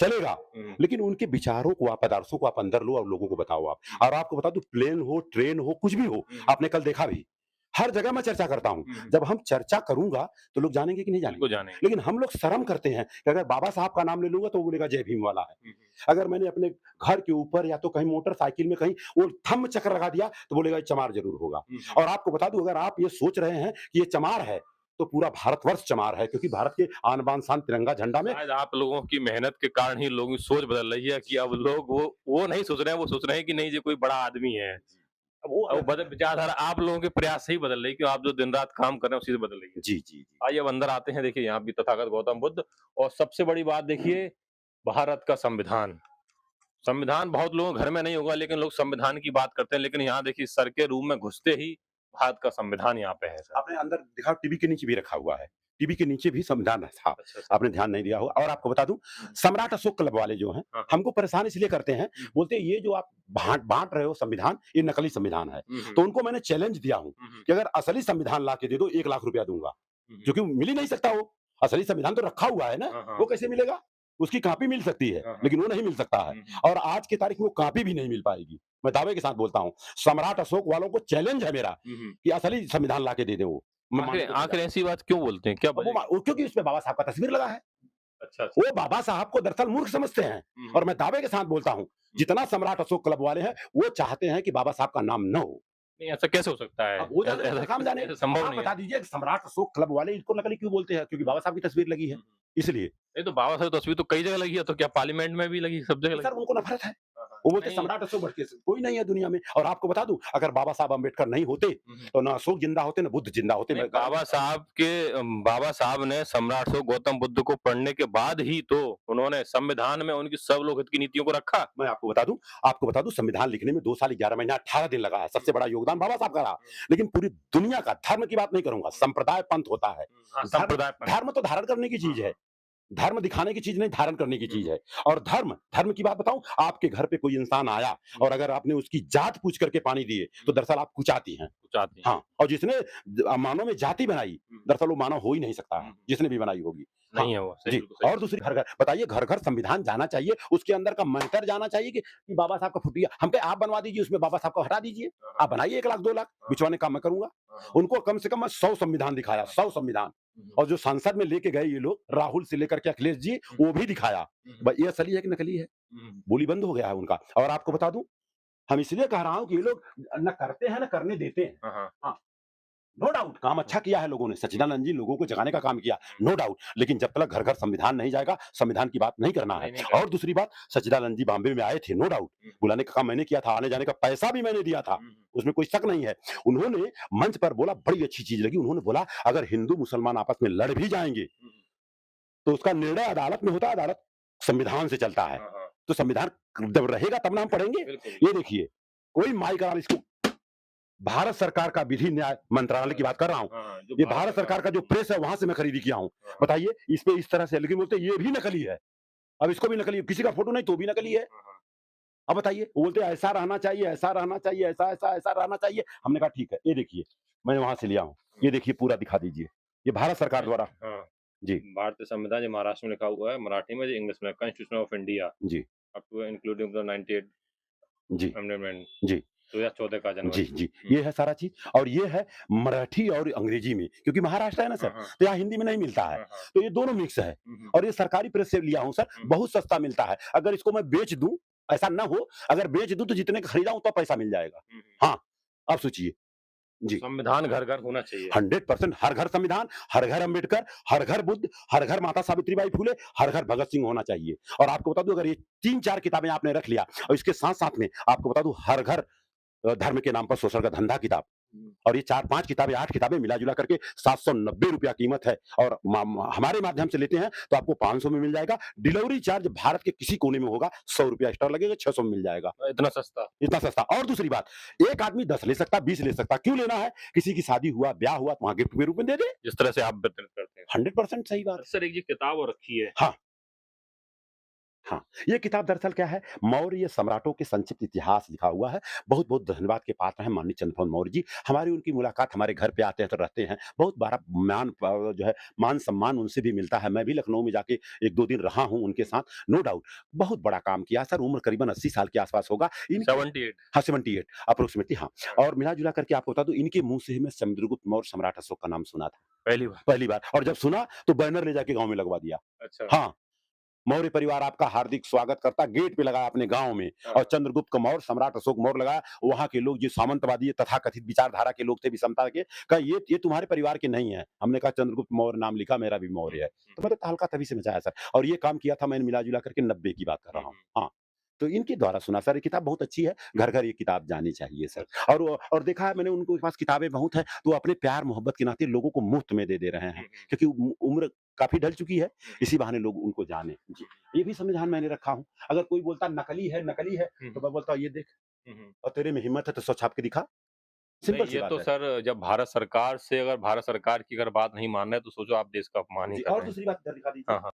चलेगा, लेकिन उनके विचारों को आप, आदर्शों को आप अंदर लो और लोगों को बताओ आप। और आपको बता दूं, प्लेन हो, ट्रेन हो, कुछ भी हो, आपने कल देखा भी, हर जगह मैं चर्चा करता हूं। जब हम चर्चा करूंगा तो लोग जानेंगे कि नहीं बिल्कुल जानेंगे। जानेंगे। लेकिन हम लोग शर्म करते हैं कि अगर बाबा साहब का नाम ले लूंगा तो वो बोलेगा जय भीम वाला है। अगर मैंने अपने घर के ऊपर या तो कहीं मोटरसाइकिल में कहीं वो थंब चक्र लगा दिया तो बोलेगा ये चमार जरूर होगा। और आपको बता दूं, अगर आप ये सोच रहे हैं कि ये चमार है, तो पूरा भारतवर्ष चमार है, क्योंकि भारत के आन बान शान तिरंगा झंडा में। शायद आप लोगों की मेहनत के कारण ही लोगों की सोच बदल रही है कि अब लोग वो नहीं सोच रहे हैं, वो सोच रहे हैं कि नहीं ये कोई बड़ा आदमी है। अब वो अब बदल विचारधारा आप लोगों के प्रयास से ही बदल रही है, कि आप जो दिन रात काम कर रहे हैं उसी से बदल रही है। जी, जी, जी। आइए अब अंदर आते हैं, देखिए यहाँ भी तथागत गौतम बुद्ध, और सबसे बड़ी बात देखिए भारत का संविधान। संविधान बहुत लोगों के घर में नहीं होगा, लेकिन लोग संविधान की बात करते हैं, लेकिन यहाँ देखिए सर के रूम में घुसते ही भारत का संविधान यहाँ पे है सर। आपने अंदर देखा, टीवी के नीचे भी रखा हुआ है। टीवी के नीचे भी संविधान था। अच्छा सर। आपने ध्यान नहीं दिया होगा। और आपको बता दूं, सम्राट अशोक क्लब वाले जो हैं, हाँ, हाँ। हमको परेशान इसलिए करते हैं, बोलते हैं ये जो आप बांट रहे हो संविधान, ये नकली संविधान है। तो उनको मैंने चैलेंज दिया हूं कि अगर असली संविधान ला के दे दो, 1 लाख रुपया दूंगा, क्योंकि मिल ही नहीं सकता वो। असली संविधान तो रखा हुआ है ना, हाँ, हाँ। वो कैसे मिलेगा? उसकी कॉपी मिल सकती है, हाँ, हाँ। लेकिन वो नहीं मिल सकता है। और आज की तारीख में वो कॉपी भी नहीं मिल पाएगी। मैं दावे के साथ बोलता हूं, सम्राट अशोक वालों को चैलेंज है मेरा कि असली संविधान ला के दे दे वो। मैं मानने आखिर को तैयार आखिर ऐसी बात क्यों बोलते हैं, क्या हूं। वजह? वो क्योंकि उसमें बाबा साहब का तस्वीर लगा है। अच्छा, अच्छा। वो बाबा साहब को दरअसल मूर्ख समझते हैं। और मैं दावे के साथ बोलता हूं, जितना सम्राट अशोक क्लब वाले हैं, वो चाहते हैं कि बाबा साहब का नाम न हो। नहीं, ऐसा कैसे हो सकता है? अब वो जाने, ऐसा हम जाने। ऐसा संभव आप नहीं बता है। दीजिए कि सम्राट अशोक क्लब वाले इसको नकली क्यों बोलते हैं? क्योंकि बाबा साहब की तस्वीर लगी है, इसलिए। नहीं तो बाबा साहब की तस्वीर तो कई जगह लगी है, तो क्या पार्लियामेंट में भी लगी, सब जगह लगी? सर उनको नफरत है। हाँ, हाँ। वो बोलते नहीं। सम्राट अशोक बढ़ के कोई नहीं है दुनिया में। और आपको बता दूं, अगर बाबा साहब अम्बेडकर नहीं होते, तो ना अशोक जिंदा होते, ना बुद्ध जिंदा होते। नहीं, मैं बाबा साहब ने सम्राट अशोक गौतम बुद्ध को पढ़ने के बाद ही तो उन्होंने संविधान में उनकी सब लोग हित की नीतियों को रखा। मैं आपको बता दूं, संविधान लिखने में 2 साल 11 महीना 18 दिन लगा है। सबसे बड़ा योगदान बाबा साहब का रहा। लेकिन पूरी दुनिया का, धर्म की बात नहीं करूंगा, संप्रदाय पंथ होता है। हाँ, संप्रदाय पर। धर्म तो धारण करने की चीज है। धर्म दिखाने की चीज नहीं, धारण करने की चीज है। और धर्म की बात बताऊं, आपके घर पे कोई इंसान आया और अगर आपने उसकी जात पूछ करके पानी दिए, तो दरअसल आप कुचाती हैं। चाहती हैं। हाँ, और जिसने मानव में जाति बनाई, दरअसल वो मानव हो ही नहीं सकता है, जिसने भी बनाई होगी। नहीं है वो, सही, जी। बिल्कुल सही। और दूसरी, घर घर बताइए, घर घर संविधान जाना चाहिए, उसके अंदर का मैटर जाना चाहिए कि बाबा साहब का फुटिया हम पे आप बनवा दीजिए, उसमें बाबा साहब को हटा दीजिए। आप बनाइए 1 लाख 2 लाख, बिचवाने का मैं करूंगा। उनको कम से कम मैं 100 संविधान दिखाया, 100 संविधान। और जो संसद में लेके गए ये लोग, राहुल से लेकर के अखिलेश जी, वो भी दिखाया। ये असली है कि नकली है? बोली बंद हो गया है उनका। और आपको बता दूं, हम इसलिए कह रहा हूं कि ये लोग न करते हैं, न करने देते हैं। हाँ, हाँ, नो डाउट काम अच्छा किया है लोगों ने, सच्चिदानंद जी लोगों को जगाने का काम किया, नो डाउट। लेकिन जब तक घर घर संविधान नहीं जाएगा, संविधान की बात नहीं करना है। नहीं करना। और दूसरी बात, सच्चिदानंद जी बॉम्बे में आए थे, नो डाउट, बुलाने का काम मैंने किया था, आने जाने का पैसा भी मैंने दिया था, उसमें कोई शक नहीं है। उन्होंने मंच पर बोला, बड़ी अच्छी चीज लगी, उन्होंने बोला अगर हिंदू मुसलमान आपस में लड़ भी जाएंगे, तो उसका निर्णय अदालत में होता है, अदालत संविधान से चलता है। तो संविधान जब रहेगा तब ना हम पढ़ेंगे। ये देखिए, कोई माई कराल, इसको भारत सरकार का विधि न्याय मंत्रालय की बात कर रहा हूं। ये भारत सरकार का जो प्रेस है, वहां से मैं खरीदी किया हूं। बताइए, इस पे इस तरह से, लेकिन बोलते ये भी नकली है। अब इसको भी नकली, किसी का फोटो नहीं तो भी नकली है। अब बताइए, वो बोलते हैं ऐसा रहना चाहिए, ऐसा रहना चाहिए, ऐसा ऐसा ऐसा रहना चाहिए। हमने कहा ठीक है, ये देखिए मैं वहां से लिया हूं, ये देखिए पूरा दिखा दीजिए, ये भारत सरकार द्वारा। जी। भारतीय संविधान जो महाराष्ट्र में लिखा हुआ है, मराठी में, इंग्लिश में, कॉन्स्टिट्यूशन ऑफ इंडिया जी। अप टू इंक्लूडिंग द 98 जी। अमेंडमेंट जी। 2014 का जी। जनवरी। जी, ये है सारा चीज। और ये है मराठी और अंग्रेजी में, क्योंकि महाराष्ट्र है ना सर, तो यहाँ हिंदी में नहीं मिलता है। तो ये दोनों मिक्स है। और ये सरकारी प्रेस से लिया हूं सर, बहुत सस्ता मिलता है। अगर इसको मैं बेच दूं, ऐसा ना हो, अगर बेच दूं तो जितने का खरीदा उतना पैसा मिल जाएगा। हाँ, आप सोचिए। जी। संविधान घर घर होना चाहिए। 100% हर घर संविधान, हर घर अम्बेडकर, हर घर बुद्ध, हर घर माता सावित्रीबाई फुले, हर घर भगत सिंह होना चाहिए। और आपको बता दूं, अगर ये 3-4 किताबें आपने रख लिया, और इसके साथ साथ में आपको बता दूं, हर घर धर्म के नाम पर शोषण का धंधा किताब, और ये 4-5 किताबें, 8 किताबें मिला जुला करके 790 रुपया कीमत है। और हमारे माध्यम से लेते हैं तो आपको 500 में मिल जाएगा। डिलीवरी चार्ज भारत के किसी कोने में होगा, 100 रुपया एक्स्ट्रा लगेगा, 600 में मिल जाएगा। इतना सस्ता? इतना सस्ता। और दूसरी बात, एक आदमी 10 ले सकता, 20 ले सकता, क्यों लेना है? किसी की शादी हुआ, ब्याह हुआ, तो वहां गिफ्ट के रूप में दे दे। जिस तरह से आप वितरित करते हैं। 100% सही बात। सर, एक ये किताब और रखी है। हाँ। हाँ, ये किताब दरअसल क्या है, मौर्य सम्राटों के संक्षिप्त इतिहास लिखा हुआ है। बहुत-बहुत धन्यवाद के पात्र हैं माननीय चंद्रभान मौर्य जी। हमारी उनकी मुलाकात, हमारे घर पे आते हैं तो रहते हैं। बहुत बड़ा जो है मान-सम्मान उनसे भी मिलता है। मैं भी लखनऊ में जाके 1-2 दिन रहा हूँ उनके साथ, नो डाउट। बहुत बड़ा काम किया सर, उम्र करीबन 80 साल के आस-पास होगा। 78। हाँ, 78 अप्रोक्सिमेटली, हाँ। और मिला-जुला करके आपको बता दूं, इनके मुँह से मैं समुद्रगुप्त मौर्य सम्राट अशोक का नाम सुना था। पहली बार। पहली बार। और जब सुना तो बैनर ले जाके गाँव में लगवा दिया। अच्छा। हाँ। मौर्य परिवार आपका हार्दिक स्वागत करता, गेट पे लगा अपने गांव में। और चंद्रगुप्त मौर्य सम्राट अशोक मौर्य लगा, वहां के लोग जो सामंतवादी तथाकथित विचारधारा के लोग थे विषमता के, कहा ये तुम्हारे परिवार के नहीं है। हमने कहा चंद्रगुप्त मौर्य नाम लिखा, मेरा भी मौर्य है। तो मैंने हल्का तभी से मचाया सर, और ये काम किया था मैंने मिला जुला करके 90 की बात कर रहा हूँ। हाँ, तो इनके द्वारा सुना सर, ये किताब बहुत अच्छी है, घर घर ये किताब जानी चाहिए सर। और देखा है मैंने उनके पास किताबें बहुत हैं, तो वो अपने प्यार मोहब्बत के नाते लोगों को मुफ्त में दे रहे हैं, क्योंकि उम्र काफी ढल चुकी है, इसी बहाने लोग उनको जाने। जी, ये भी संविधान मैंने रखा हूँ। अगर कोई बोलता नकली है तो मैं बोलता हूँ ये देख, और तेरे में हिम्मत है तो सौ छाप के दिखा। नहीं, सिंपल सी ये बात तो है। सर जब भारत सरकार से अगर भारत सरकार की अगर बात नहीं मान रहे तो सोचो आप देश का अपमान ही जी, कर और रहे हैं। दूसरी बात इधर दिखा दीजिए। हाँ, हाँ।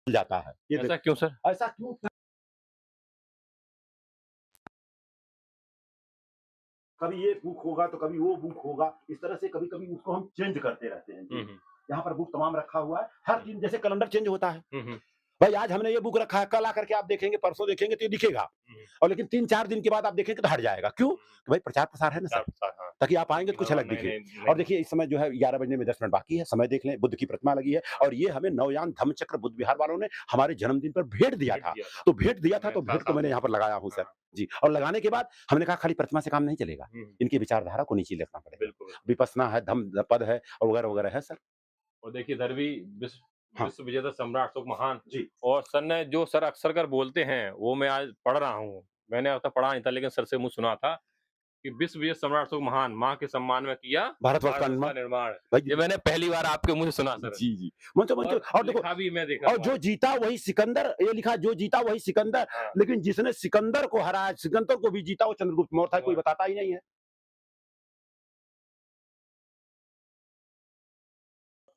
मिल जाता है। ये ऐसा देख, क्यों सर? ऐसा क्यों? कभी ये बुक होगा तो कभी वो बुक होगा, इस तरह से कभी-कभी उसको हम चेंज करते रहते हैं। जी। हुँ, यहाँ पर बुक तमाम रखा हुआ है, हर दिन जैसे कैलेंडर चेंज होता है। हुँ। भाई आज हमने ये बुक रखा है, कल आकर के आप देखेंगे, परसों देखेंगे तो ये दिखेगा। और लेकिन 3-4 दिन के बाद आप देखेंगे तो हट जाएगा। क्यों? तो भाई प्रचार-प्रसार है ना सर, हाँ। ताकि आप आएँगे तो कुछ अलग नहीं, दिखे। नहीं, और नहीं। देखिए इस समय जो है 11 बजने में 10 मिनट बाकी है, समय देख लें, बुद्ध की प्रतिमा लगी है, और ये हमें नवयान धम्मचक्र बुद्ध विहार वालों ने हमारे जन्मदिन पर भेंट दिया था। तो भेंट दिया था, तो भेंट को मैंने यहाँ पर लगाया हूँ सर। जी, और लगाने के बाद हमने कहा खाली प्रतिमा से काम नहीं चलेगा, इनकी विचारधारा को नीचे रखना पड़ेगा। बिल्कुल। विपश्यना है, धम्म पद है, और वगैरह-वगैरह है सर। और देखिए इधर भी विश्व हाँ। विश्व विजेता सम्राट अशोक महान जी। और सर ने जो सर अक्सर कर बोलते हैं वो मैं आज पढ़ रहा हूँ। मैंने अब तक पढ़ा नहीं था लेकिन सर से मुँह सुना था कि विश्व विजेता सम्राट अशोक महान माँ के सम्मान में किया भारतवर्ष का भारतवर्ष का निर्माण। निर्माण। भाई ये मैंने पहली बार आपके मुँह से सुना सर। जी, जी। मंचो और देखो, लिखा भी मैं देखा और हुआ जो है। जीता वही सिकंदर, ये लिखा जो जीता वही सिकंदर, हाँ। लेकिन जिसने सिकंदर को हराया, सिकंदर को भी जीता वो चंद्रगुप्त मौर्य था, कोई बताता ही नहीं है।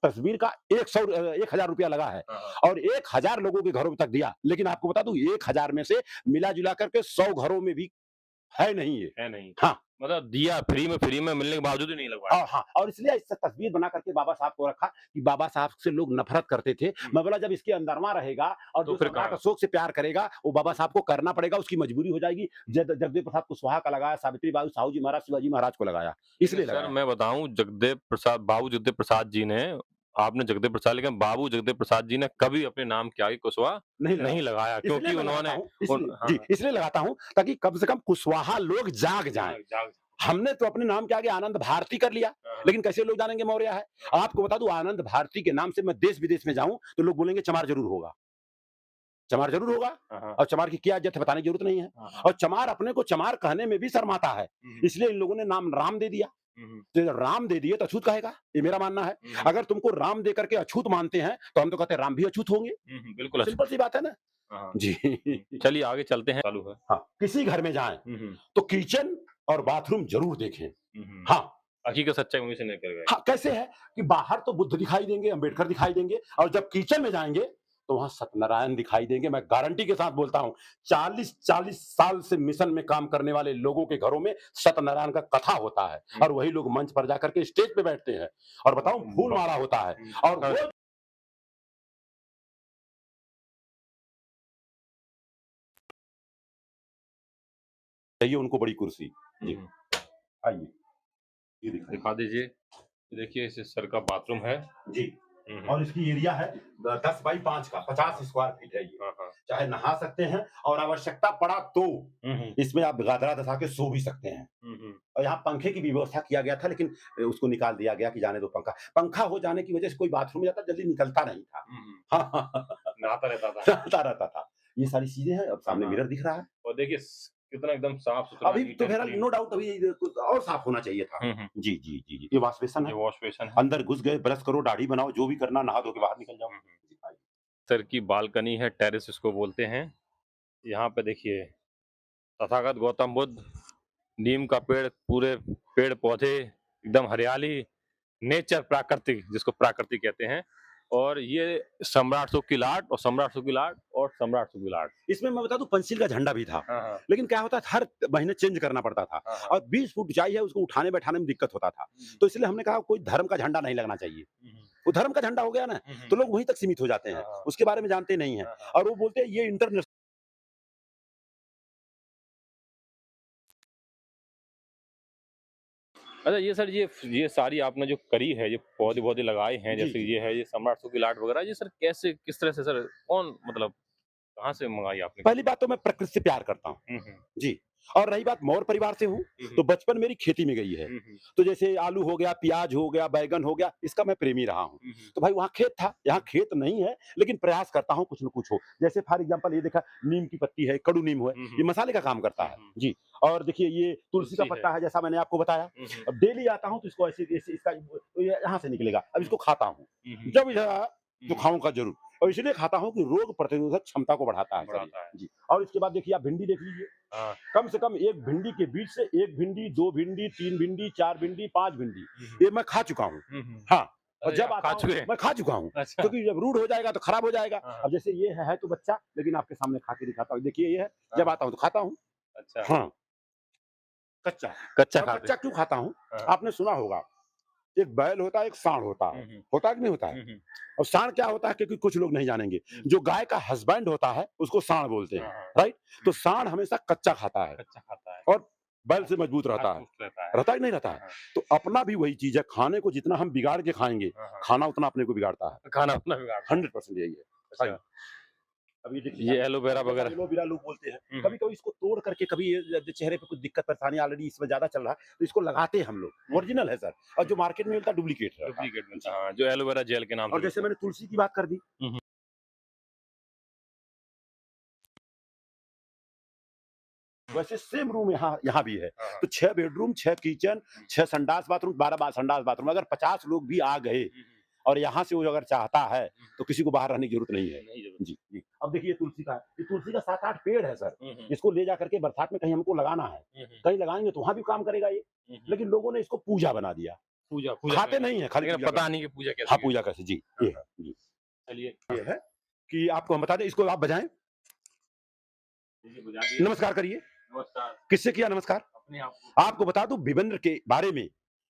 तस्वीर का 1000 रुपया लगा है, हाँ, हाँ। और 1000 लोगों के घरों तक दिया, लेकिन आपको बता दूं 1000 में से मिला जुला करके 100 घरों में भी है नहीं ये। है नहीं। हाँ। मतलब दिया फ्री में मिलने के बावजूद ही नहीं लगवाया। हाँ, और इसलिए इस तस्वीर बना करके बाबा साहब को रखा, कि बाबा साहब से लोग नफरत करते थे। मैं बोला जब इसके अंदरमा रहेगा और तो जो फिर सम्राट कहाँ? अशोक से प्यार करेगा, वो बाबा साहब को करना पड़ेगा, उसकी मजबूरी हो जाएगी। जगदेव प्रसाद कुशवाहा का लगाया, सावित्री बाई साहू जी महाराज, शिवाजी महाराज को लगाया, इसलिए सर लगाया। मैं बताऊँ बाबू जगदेव प्रसाद जी ने आपने जगदेव प्रसाद लेकिन बाबू जगदेव प्रसाद जी ने कभी अपने नाम के आगे कुशवाहा नहीं लगाया इसलिए क्योंकि मैं लगाता उन्होंने हूँ, इसलिए हाँ, जी, इसलिए लगाता हूँ ताकि कम से कम कुशवाहा लोग जाग जाएं। जाग हमने तो अपने नाम के आगे आनंद भारती कर लिया, लेकिन कैसे लोग जानेंगे मौर्य है। आपको बता दूं आनंद भारती के नाम से मैं देश विदेश में जाऊं तो लोग बोलेंगे चमार जरूर होगा, चमार जरूर होगा। हाँ, और चमार की क्या इज्जत है बताने की जरूरत नहीं है। हाँ। और चमार अपने को चमार कहने में भी शर्माता है, इसलिए इन लोगों ने नाम राम दे दिया। तो जब राम दे दिए तो अछूत कहेगा, ये मेरा मानना है। अगर तुमको राम दे करके अछूत मानते हैं तो हम तो कहते हैं राम भी अछूत होंगे। बिल्कुल सिंपल सी बात है ना। हाँ। जी। चलिए आगे चलते हैं चालू है। हाँ, किसी घर में जाएं तो किचन और बाथरूम जरूर देखें। हाँ, हकीकत सच्चाई वहीं से निकल गए। हाँ, कैसे है कि बाहर तो बुद्ध दिखाई देंगे, अंबेडकर दिखाई देंगे, और जब किचन में जाएंगे तो वहां सत्यनारायण दिखाई देंगे। मैं गारंटी के साथ बोलता हूं, 40 साल से मिशन में काम करने वाले लोगों के घरों में सत्यनारायण का कथा होता है, और वही लोग मंच पर जाकर के स्टेज पे बैठते हैं, और बताऊं फूल माला होता है, और वो चाहिए उनको बड़ी कुर्सी। जी, आइए ये दिखा दीजिए। देखिए इस सर का बाथरूम है जी, और इसकी एरिया है 10 बाई 5 का, 50 स्क्वायर फीट है ये। चाहे नहा सकते हैं, और आवश्यकता पड़ा तो इसमें आप गादरा दसा के सो भी सकते हैं। और यहाँ पंखे की भी व्यवस्था किया गया था, लेकिन उसको निकाल दिया गया कि जाने दो पंखा। पंखा हो जाने की वजह से कोई बाथरूम में जाता जल्दी निकलता नहीं था। नहाता रहता था। ये सारी चीजें हैं। अब सामने मिरर दिख रहा है, और देखिए कितना एकदम साफ सुथरा। अभी तो मेरा नो डाउट अभी और साफ होना चाहिए था। जी जी जी जी, ये वॉश बेसन है, वॉश बेसन है। अंदर घुस गए, ब्रश करो, दाढ़ी बनाओ, जो भी करना, नहा धो के बाहर निकल जाओ। सर की बालकनी है, टेरेस इसको बोलते हैं। यहाँ पे देखिए तथागत गौतम बुद्ध, नीम का पेड़, पूरे पेड़ पौधे एकदम हरियाली, नेचर प्राकृतिक जिसको प्राकृतिक कहते हैं। और ये सम्राट अशोक की लाट और सम्राट अशोक की लाट और सम्राट अशोक की लाट। इसमें मैं बता दूं पंचशील का झंडा भी था, लेकिन क्या होता था हर महीने चेंज करना पड़ता था, और 20 फुट ऊंचाई है, उसको उठाने बैठाने में दिक्कत होता था। तो इसलिए हमने कहा कोई धर्म का झंडा नहीं लगना चाहिए। वो धर्म का झंडा हो गया ना, तो लोग वहीं तक सीमित हो जाते हैं, उसके बारे में जानते नहीं है, और वो बोलते हैं ये इंटरनेशनल। अच्छा ये सर ये सारी आपने जो करी है, ये पौधे-वौधे लगाए हैं, जी, जैसे जी। ये है, ये सम्राट सुखी आर्ट वगैरह, ये सर कैसे किस तरह से सर कौन मतलब कहाँ से मँगाई आपने? पहली बात तो मैं प्रकृति से प्यार करता हूँ। हुँ, हुँ। जी, और रही बात मौर्य परिवार से हूँ, हुँ, हुँ। तो बचपन मेरी खेती में गई है। हुँ, हुँ। तो जैसे आलू हो गया, प्याज हो गया, बैंगन हो गया, इसका मैं प्रेमी रहा हूँ। हुँ, हुँ। तो भाई वहाँ खेत था, यहाँ खेत नहीं है, लेकिन प्रयास करता हूँ कुछ न कुछ हो। जैसे फॉर एग्ज़ाम्पल ये देखा नीम की पत्ती है, कड़ू नीम है, हुँ, ये हुँ। मसाले का काम करता हुँ, है। हुँ। जी, और देखिए ये तुलसी का तुलसी है। पत्ता है जैसा मैंने आपको बताया। हुँ, हुँ। अब डेली आता हूँ तो इसको ऐसे ऐसे इसका ये यहाँ से निकलेगा, अब हुँ। इसको खाता हूँ। हुँ, हुँ। जब इधर आया तो हुँ। खाऊँगा ज़रूर और इसलिए खाता हूँ कि रोग प्रतिरोधक क्षमता को बढ़ाता है सर ये। बढ़ाता है। जी, और इसके बाद देखिए आप भिंडी देख लीजिए। हाँ। कम से कम 1 भिंडी के बीच से 1 भिंडी, 2 भिंडी, 3 भिंडी, 4 भिंडी, 5 भिंडी, हुँ, हुँ। ये मैं खा चुका हूँ। हुँ, हुँ। हाँ, और अरे जब आप आता खा हूँ चुके हैं? मैं खा चुका हूँ, अच्छा। क्योंकि जब रूढ़ हो जाएगा तो खराब हो जाएगा। हाँ, हाँ। अब जैसे ये है तो बच्चा, लेकिन आपके सामने खा के दिखाता हूँ। देखिए ये है, हाँ। जब आता हूँ तो खाता हूँ। अच्छा। हाँ, कच्चा। कच्चा और खाते कच्चा हैं। क्यों खाता हूँ? हाँ। आपने सुना होगा, एक बैल होता है, एक साँड़ होता हुँ, है। हुँ। होता है कि नहीं होता है? हुँ, हुँ। और साँड़ क्या होता है क्योंकि कुछ लोग नहीं जानेंगे। हुँ। जो गाय का हस्बैंड होता है, उसको साँड़ बोलते हाँ, हैं, हाँ। राइट? तो हुँ। साँड़ हमेशा कच्चा खाता है कच्चा खाता है। और बैल से मजबूत रहता है। मजबूत रहता है। रहता है कि नहीं रहता हाँ, है? हाँ। तो अपना भी वही चीज़ है, खाने को जितना हम बिगाड़ के खाएँगे, हाँ, हाँ। खाना उतना अपने को बिगाड़ता है। खाना अपना बिगाड़ता है। 100% यही है। अच्छा। सही। अब ये देखिए ये आप एलोवेरा जैसा वगैरह। एलोवेरा लोग बोलते हैं, हुँ, हुँ। कभी-कभी इसको तोड़ करके कभी ये चेहरे पे कुछ दिक्कत परेशानी ऑलरेडी इसमें ज़्यादा चल रहा है, तो इसको लगाते हैं हम लोग। हुँ, ओरिजिनल है सर और जो मार्केट में मिलता है डुप्लीकेट रहता है। डुप्लीकेट मिलता जी, है। हाँ, जो एलोवेरा जेल के नाम से और जैसे मिलता है। मैंने तुलसी की बात कर दी, हुँ, हुँ। वैसे सेम रूम यहाँ यहाँ भी है। हाँ, हाँ। तो 6 बेडरूम, 6 किचन, 6 संडास बाथरूम, 12 संडास बाथरूम। अगर 50 लोग भी आ गए हुँ, हुँ। और यहाँ से वो अगर चाहता है, तो किसी को बाहर रहने की ज़रूरत नहीं है। नहीं ज़रूरत। जी, जी। अब देखिए तुलसी का है, ये तुलसी का 7-8 पेड़ है सर, हुँ, हुँ। इसको ले जाकर के बरसात में कहीं हमको लगाना है। हुँ, हुँ। कहीं लगाएँगे तो वहाँ भी काम करेगा ये, हुँ, हुँ। लेकिन लोगों ने इसको पूजा बना दिया। पूजा पूजा खाते करना। नहीं है, खाली लेकिन पूजा पता करते नहीं हैं। कि पूजा कैसे हाँ, की पूजा जाती कैसे जी, है। ये हाँ, हाँ। है। जी, चलिए ये है कि आपको हम बता दें, इसको आप बजाएँ, चलिए बुझा दिए। नमस्कार करिए। नमस्कार। किससे किया नमस्कार? अपने आप को। आपको बता दूं विवेंद्र के बारे में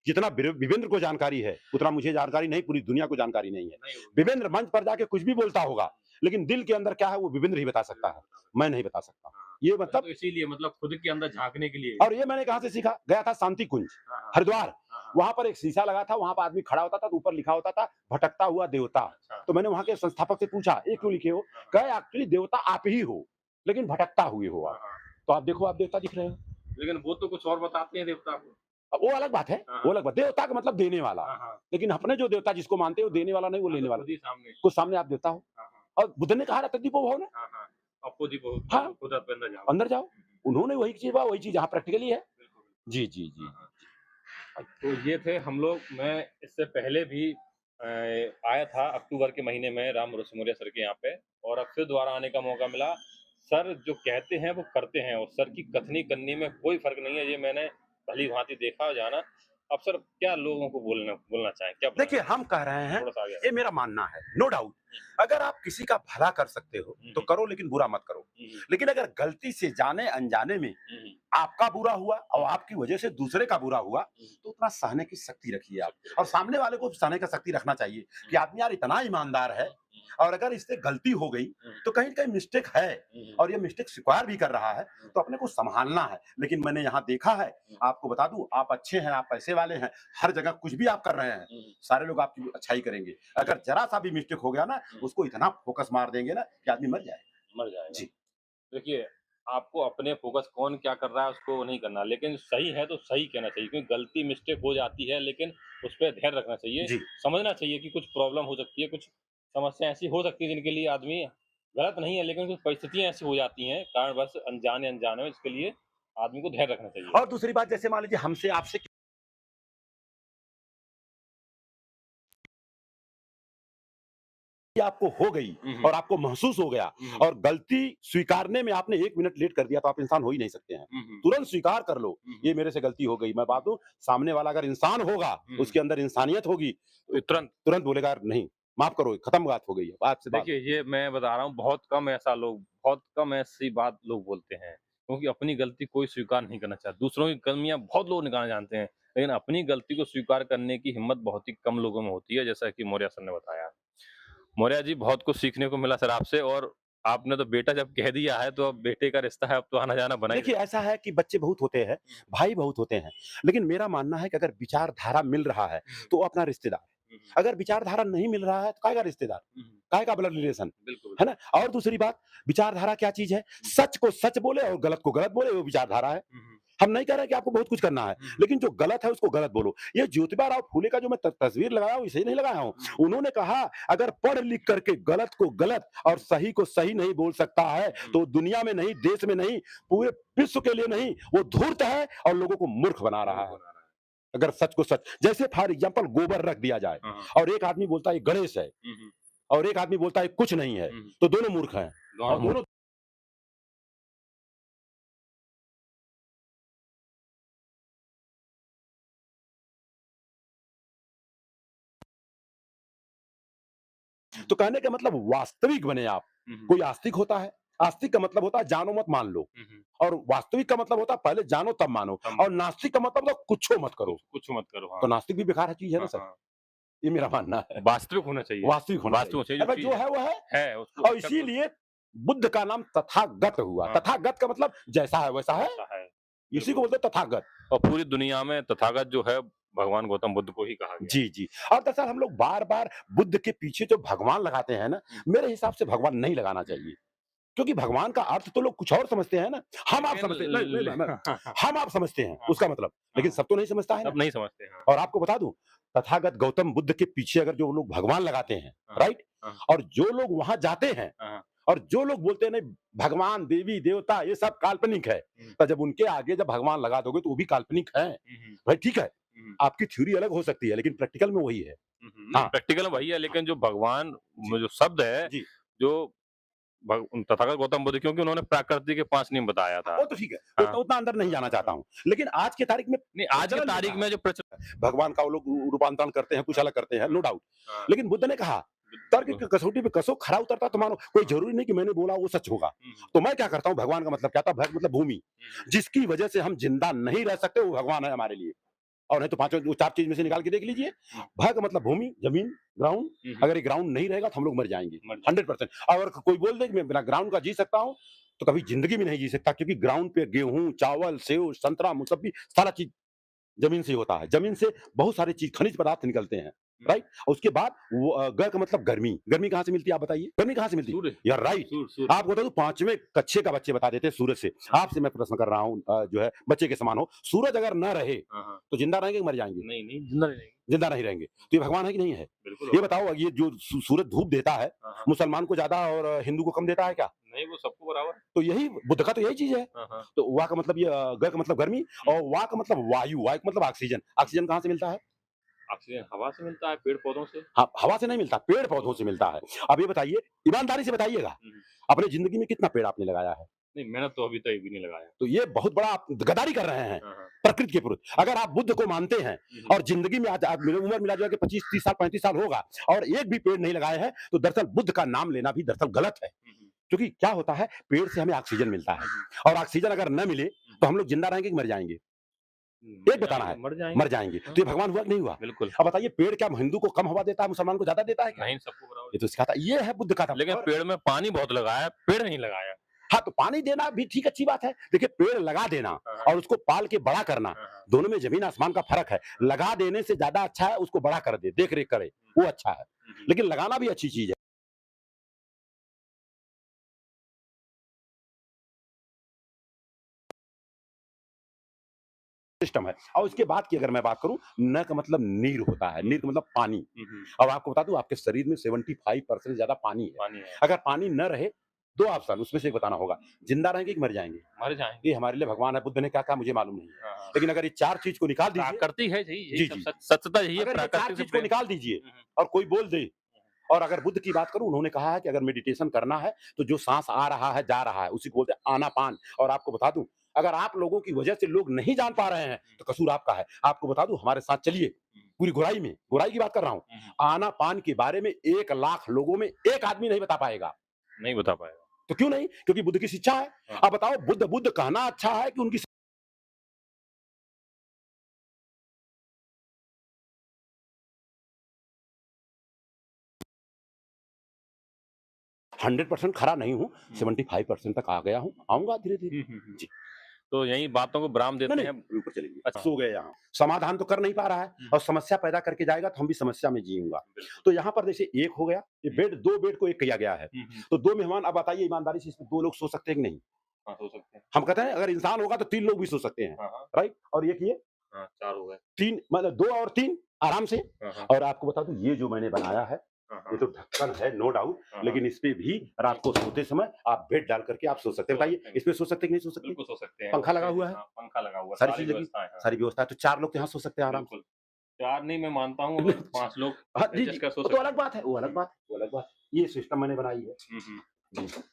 जितना विवेंद्र को जानकारी है उतना मुझे जानकारी नहीं, पूरी दुनिया को जानकारी नहीं है। नहीं होगा। विवेंद्र मंच पर जाके कुछ भी बोलता होगा, लेकिन दिल के अंदर क्या है वो विवेंद्र ही बता सकता है, मैं नहीं बता सकता। हाँ। ये अच्छा मतलब, तो इसीलिए मतलब खुद के अंदर झाँकने के लिए। और ये मैंने कहाँ से सीखा, गया था शांति कुंज हाँ, हाँ। हरिद्वार, हाँ, हाँ। वहां पर एक शीशा लगा था, वहां पर आदमी खड़ा होता था तो ऊपर लिखा होता था भटकता हुआ देवता। अच्छा। तो मैंने वहां के संस्थापक से पूछा ये क्यों लिखे हो, हाँ, हाँ। कहे एक्चुअली देवता आप ही हो, लेकिन भटकता हुए हो हाँ, आप। हाँ। तो आप देखो आप देवता दिख रहे हो। लेकिन वो तो कुछ और बताते हैं देवता को। अब वो अलग बात है, हाँ, वो हाँ। अलग बात, देवता का मतलब देने वाला। हाँ, हाँ। लेकिन अपने जो देवता जिसको मानते हो देने वाला नहीं, वो हाँ, लेने तो वाला। खुद ही सामने। कुछ सामने आप देवता हो। हाँ, हाँ। और बुद्ध ने कहा रहता दीपो भव ने, हाँ, हाँ। अपोजिट वो हाँ, खुद आप अंदर जाओ। अंदर जाओ। हुँ, हुँ। उन्होंने वही चीज वही चीज यहाँ प्रैक्टिकली है। बिल्कुल, बिल्कुल। जी, जी, जी। हाँ, हाँ। तो ये थे हम लोग, मैं इससे पहले भी आया था अक्टूबर के महीने में राम भरोसे मोरया सर के यहाँ पे, और अब फिर दोबारा आने का मौका मिला। सर जो कहते हैं वो करते हैं, और सर की कथनी करनी में कोई फ़र्क नहीं है, ये मैंने भली-भाँति देखा और जाना। अब सर क्या लोगों को बोलना बोलना चाहें? क्या बताना देखिए चाहें? हम कह रहे हैं, थोड़ा-सा आगे ये मेरा मानना है, नो डाउट, अगर आप किसी का भला कर सकते हो तो करो, लेकिन बुरा मत करो। लेकिन अगर गलती से जाने अनजाने में आपका बुरा हुआ और आपकी वजह से दूसरे का बुरा हुआ, तो उतना सहने की शक्ति रखिए आप, और सामने वाले को सहने का शक्ति रखना चाहिए कि आदमी यार इतना ईमानदार है, और अगर इससे गलती हो गई तो कहीं न कहीं मिस्टेक है और ये मिस्टेक स्वीकार भी कर रहा है, तो अपने को संभालना है। लेकिन मैंने यहाँ देखा है, आपको बता दूं, आप अच्छे हैं, आप पैसे वाले हैं, हर जगह कुछ भी आप कर रहे हैं, सारे लोग आपकी अच्छाई करेंगे। अगर जरा सा भी मिस्टेक हो गया ना, उसको इतना फोकस मार देंगे ना कि आदमी मर जाएगा। मर जाएगा। जी। देखिए, आपको अपने फ़ोकस कौन क्या कर रहा है उसको नहीं करना, लेकिन सही है तो सही कहना चाहिए, क्योंकि गलती मिस्टेक हो जाती है, लेकिन उस पे धैर्य रखना चाहिए। जी। समझना चाहिए कि कुछ प्रॉब्लम हो सकती है, कुछ समस्या ऐसी हो सकती है जिनके लिए आदमी गलत नहीं है, लेकिन कुछ परिस्थितियाँ ऐसी हो जाती हैं कारणवश अनजाने-अनजाने में, इसके लिए आदमी को धैर्य रखना चाहिए। और दूसरी बात, जैसे मान लीजिए हमसे आपसे कि आपको हो गई और आपको महसूस हो गया, और गलती स्वीकारने में आपने 1 मिनट लेट कर दिया, तो आप इंसान हो ही नहीं सकते हैं। तुरंत स्वीकार कर लो, ये मेरे से गलती हो गई। मैं बात दूं, सामने वाला अगर इंसान होगा, उसके अंदर इंसानियत होगी, तो तुरंत तुरंत बोलेगा नहीं, माफ करो, खत्म बात हो गई है, बात से बात। देखिए, ये मैं बता रहा हूँ, बहुत कम ऐसी बात लोग बोलते हैं, क्योंकि अपनी गलती कोई स्वीकार नहीं करना चाहता। दूसरों की कमियाँ बहुत लोग निकालना जानते हैं, लेकिन अपनी गलती को स्वीकार करने की हिम्मत बहुत ही कम लोगों में होती है, जैसा कि मौर्य सर ने बताया। मौर्य जी, बहुत कुछ सीखने को मिला सर आपसे, और आपने तो बेटा जब कह दिया है तो अब बेटे का रिश्ता है, अब तो आना-जाना बना ही देखिए ऐसा है कि बच्चे बहुत होते हैं, भाई बहुत होते हैं, लेकिन मेरा मानना है कि अगर विचारधारा मिल रहा है, तो वो अपना रिश्तेदार है। अगर विचारधारा नहीं मिल रहा है, तो काहे का रिश्तेदार? काहे का ब्लड रिलेशन? बिल्कुल। है ना? और दूसरी बात, विचारधारा क्या चीज़ है? सच को सच बोले और गलत को गलत बोले, वो विचारधारा है। हम नहीं कह रहे कि आपको बहुत कुछ करना है, लेकिन जो गलत है उसको गलत बोलो। ये ज्योतिबा राव फूले का जो मैं तस्वीर लगाया हूँ, इसे नहीं लगाया हूँ। उन्होंने कहा अगर पढ़ लिख करके गलत को गलत और सही को सही नहीं बोल सकता है, तो दुनिया में नहीं, देश में नहीं, पूरे विश्व के लिए नहीं, वो धूर्त है और लोगों को मूर्ख बना रहा है। अगर सच को सच, जैसे फॉर एग्जाम्पल गोबर रख दिया जाए और एक आदमी बोलता है ये गणेश है और एक आदमी बोलता है कुछ नहीं है, तो दोनों मूर्ख हैं। और दोनों तो कहने का मतलब वास्तविक बने आप। कोई आस्तिक होता है, आस्तिक का मतलब होता है जानो मत मान लो, और वास्तविक का मतलब होता है पहले जानो तब मानो, और नास्तिक का मतलब होता है कुछो मत करो। कुछ मत करो, हाँ। तो नास्तिक भी बेकार चीज है ना हाँ, सर, हाँ। ये मेरा मानना है। वास्तविक होना चाहिए। वास्तविक होना वास्तविक चाहिए। चाहिए, जो है वो है उसको और accept इसीलिए बुद्ध का नाम तथागत हुआ। हाँ। तथागत का मतलब जैसा है वैसा है, ऐसा है। इसी को बोलते हैं तथागत। और पूरी दुनिया में तथागत जो है भगवान गौतम बुद्ध को ही कहा गया। जी, जी। और दरअसल हम लोग बार-बार बुद्ध के पीछे जो भगवान लगाते हैं ना, मेरे हिसाब से भगवान नहीं लगाना चाहिए। क्योंकि भगवान का अर्थ तो लोग कुछ और समझते हैं ना। हम आप समझते हैं नहीं, नहीं, नहीं, हम आप समझते हैं उसका मतलब, लेकिन सब तो नहीं समझता है ना। सब नहीं समझते हैं। और आपको बता दूं, तथागत गौतम बुद्ध के पीछे अगर जो लोग भगवान लगाते हैं, राइट, हाँ। और जो लोग वहां जाते हैं हाँ। और जो लोग बोलते हैं नहीं भगवान देवी देवता ये सब काल्पनिक है, तो जब उनके आगे जब भगवान लगा दोगे तो वो भी काल्पनिक है भाई। ठीक है, आपकी थ्योरी अलग हो सकती है लेकिन प्रैक्टिकल में वही है। हाँ प्रैक्टिकल वही है, लेकिन जो भगवान में जो शब्द है, जी, जो तथागत गौतम बुद्ध, क्योंकि उन्होंने प्रकृति के 5 नियम बताया था। वो तो ठीक है, हाँ। उतना अंदर नहीं जाना चाहता हूँ, लेकिन आज के तारीख में नहीं, आज की प्रचलन ये तारीख रहा में है। जो प्रचलन भगवान का वो लोग रूपांतरण करते हैं, कुछ अलग करते हैं, नो डाउट। हाँ। लेकिन बुद्ध ने कहा तर्क की कसौटी पे कसो, खरा उतरता तो मानो। कोई जरूरी नहीं कि मैंने बोला वो सच होगा। तो मैं क्या करता हूँ, भगवान का मतलब क्या था? भग मतलब भूमि, जिसकी वजह से हम जिंदा नहीं रह सकते, वो भगवान है हमारे लिए। और नहीं तो पांचों वो चार चीज में से निकाल के देख लीजिए। भग मतलब भूमि, जमीन, ग्राउंड। अगर ये ग्राउंड नहीं रहेगा तो हम लोग मर जाएंगे 100%। और कोई बोल दे कि मैं बिना ग्राउंड का जी सकता हूँ, तो कभी जिंदगी में नहीं जी सकता, क्योंकि ग्राउंड पे गेहूं, चावल, सेव, संतरा, मौसम्बी सारा चीज जमीन से ही होता है। जमीन से बहुत सारी चीज, खनिज पदार्थ निकलते हैं, राइट। उसके बाद वो ग का मतलब गर्मी। गर्मी कहाँ से मिलती है आप बताइए? गर्मी कहाँ से मिलती है? सूर्य। यार राइट। आपको बता दूं, पांचवें कक्षे का बच्चे बता देते हैं सूरज से। आपसे मैं प्रश्न कर रहा हूँ, जो है बच्चे के समान हो, सूरज अगर न रहे तो जिंदा रहेंगे कि मर जाएंगे? नहीं, नहीं, जिंदा नहीं रहेंगे। जिंदा नहीं रहेंगे। तो ये भगवान है कि नहीं है? बिल्कुल ये होगा। बताओ, ये जो सूरज धूप देता है, मुसलमान को ज्यादा और हिंदू को कम देता है क्या? नहीं, वो सबको बराबर है। तो यही बुद्ध का तो यही चीज है। तो वा का मतलब ये ग का मतलब गर्मी, और वा का मतलब वायु, वायु का मतलब ऑक्सीजन। ऑक्सीजन कहाँ से मिलता है? ऑक्सीजन हवा से मिलता है, पेड़-पौधों से। हाँ, हवा से नहीं मिलता, पेड़ पौधों से मिलता है। अब ये बताइए, ईमानदारी से बताइएगा, अपने जिंदगी में कितना पेड़ आपने लगाया है? नहीं, मैंने तो अभी तक एक भी नहीं लगाया। तो ये बहुत बड़ा आप गद्दारी कर रहे हैं हाँ, हाँ। प्रकृति के प्रति। अगर आप बुद्ध को मानते हैं और जिंदगी में आज मेरी उम्र मिला जुला के 25-30 साल 35 साल होगा और एक भी पेड़ नहीं लगाए हैं, तो दरअसल बुद्ध का नाम लेना भी दरअसल गलत है। क्योंकि क्या होता है, पेड़ से हमें ऑक्सीजन मिलता है, और ऑक्सीजन अगर न मिले तो हम लोग जिंदा रहेंगे कि मर जाएंगे? एक बताना है। मर जाएँगे। मर जाएंगे। तो ये भगवान हुआ कि नहीं हुआ? बिल्कुल। अब बताइए, पेड़ क्या हिंदू को कम हवा देता है, मुसलमान को ज्यादा देता है क्या? नहीं, सबको बराबर। ये तो सिखाता, ये है बुद्ध का लेकिन और पेड़ में पानी बहुत लगाया है, पेड़ नहीं लगाया। हाँ, तो पानी देना भी ठीक अच्छी बात है। देखिए, पेड़ लगा देना और उसको पाल के बड़ा करना, दोनों में जमीन आसमान का फर्क है। लगा देने से ज्यादा अच्छा है उसको बड़ा कर दे, देख रेख करे, वो अच्छा है। लेकिन लगाना भी अच्छी चीज है। सिस्टम है। और उसके बाद की अगर मैं बात करूं, न का मतलब नीर होता है, नीर का मतलब पानी। और आपको बता दूं, आपके शरीर में 75% ज्यादा पानी है। पानी है। अगर पानी न रहे, दो ऑप्शन उसमें से एक बताना होगा, जिंदा रहेंगे कि मर जाएंगे। मर जाएँगे। ये हमारे लिए भगवान है, बुद्ध ने क्या कहा मुझे मालूम नहीं है, लेकिन अगर ये चार चीज को निकाल दीजिए, प्रकृति है जी, जी, यही जी। सब सत्यता यही है, अगर ये चार प्रकृति से चीज को प्रेम। निकाल दीजिए और कोई बोल दे, और अगर बुद्ध की बात करूं, उन्होंने कहा है कि अगर मेडिटेशन करना है तो जो सांस आ रहा है जा रहा है उसी को बोलते हैं आनापान। और आपको बता दूं, अगर आप लोगों की वजह से लोग नहीं जान पा रहे हैं तो कसूर आपका है। आपको बता दूं, हमारे साथ चलिए पूरी गुराई में, गुराई की बात कर रहा हूं, आनापान के बारे में 1 लाख लोगों में एक आदमी नहीं बता पाएगा। नहीं बता पाएगा। तो क्यों नहीं? क्योंकि बुद्ध की शिक्षा है। आप बताओ, बुद्ध बुद्ध कहना अच्छा है कि उनकी 100% खरा नहीं हूँ, 75% तक आ गया हूँ, आऊंगा धीरे धीरे। जी। तो यही बातों को विराम देते नहीं हैं। नहीं ऊपर चलेंगे। अच्छा। सो गए यहाँ, समाधान तो कर नहीं पा रहा है और समस्या पैदा करके जाएगा तो हम भी समस्या में जीऊंगा। तो यहाँ पर जैसे एक हो गया, ये बेड 2 बेड को एक किया गया है, तो 2 मेहमान। अब बताइए ईमानदारी से, इसमें 2 लोग सो सकते हैं कि नहीं? हाँ, सो सकते हैं। हम कहते हैं अगर इंसान होगा तो 3 लोग भी सो सकते हैं, हाँ, हाँ। राइट? और ये किए हाँ, 4 हो गए। 3, मतलब 2 और 3 आराम से। हाँ, हाँ। और आपको बता दूं, ये जो मैंने बनाया है, हाँ, ये हाँ। तो ढक्कन है नो डाउट, हाँ, लेकिन इस पे भी रात को सोते समय आप बेड डाल करके आप सो सकते हैं। सो बताइए सकते हैं। इस पे सो सकते हैं कि नहीं सो सकते? बिल्कुल सो सकते हैं। पंखा लगा हुआ है, हाँ, पंखा लगा हुआ है, सारी सारी चीज लगी, व्यवस्थाएँ हैं। सारी व्यवस्था है, तो 4 लोग तो यहाँ सो सकते हैं आराम से। बिल्कुल। 4 नहीं मैं मानता हूँ, अगर 5 लोग हाँ जी जी, एडजस्ट कर सो वो तो सकते अलग बात है, वो अलग बात है, वो अलग बात है। ये सिस्टम मैंने बनाई है। हैं। जी।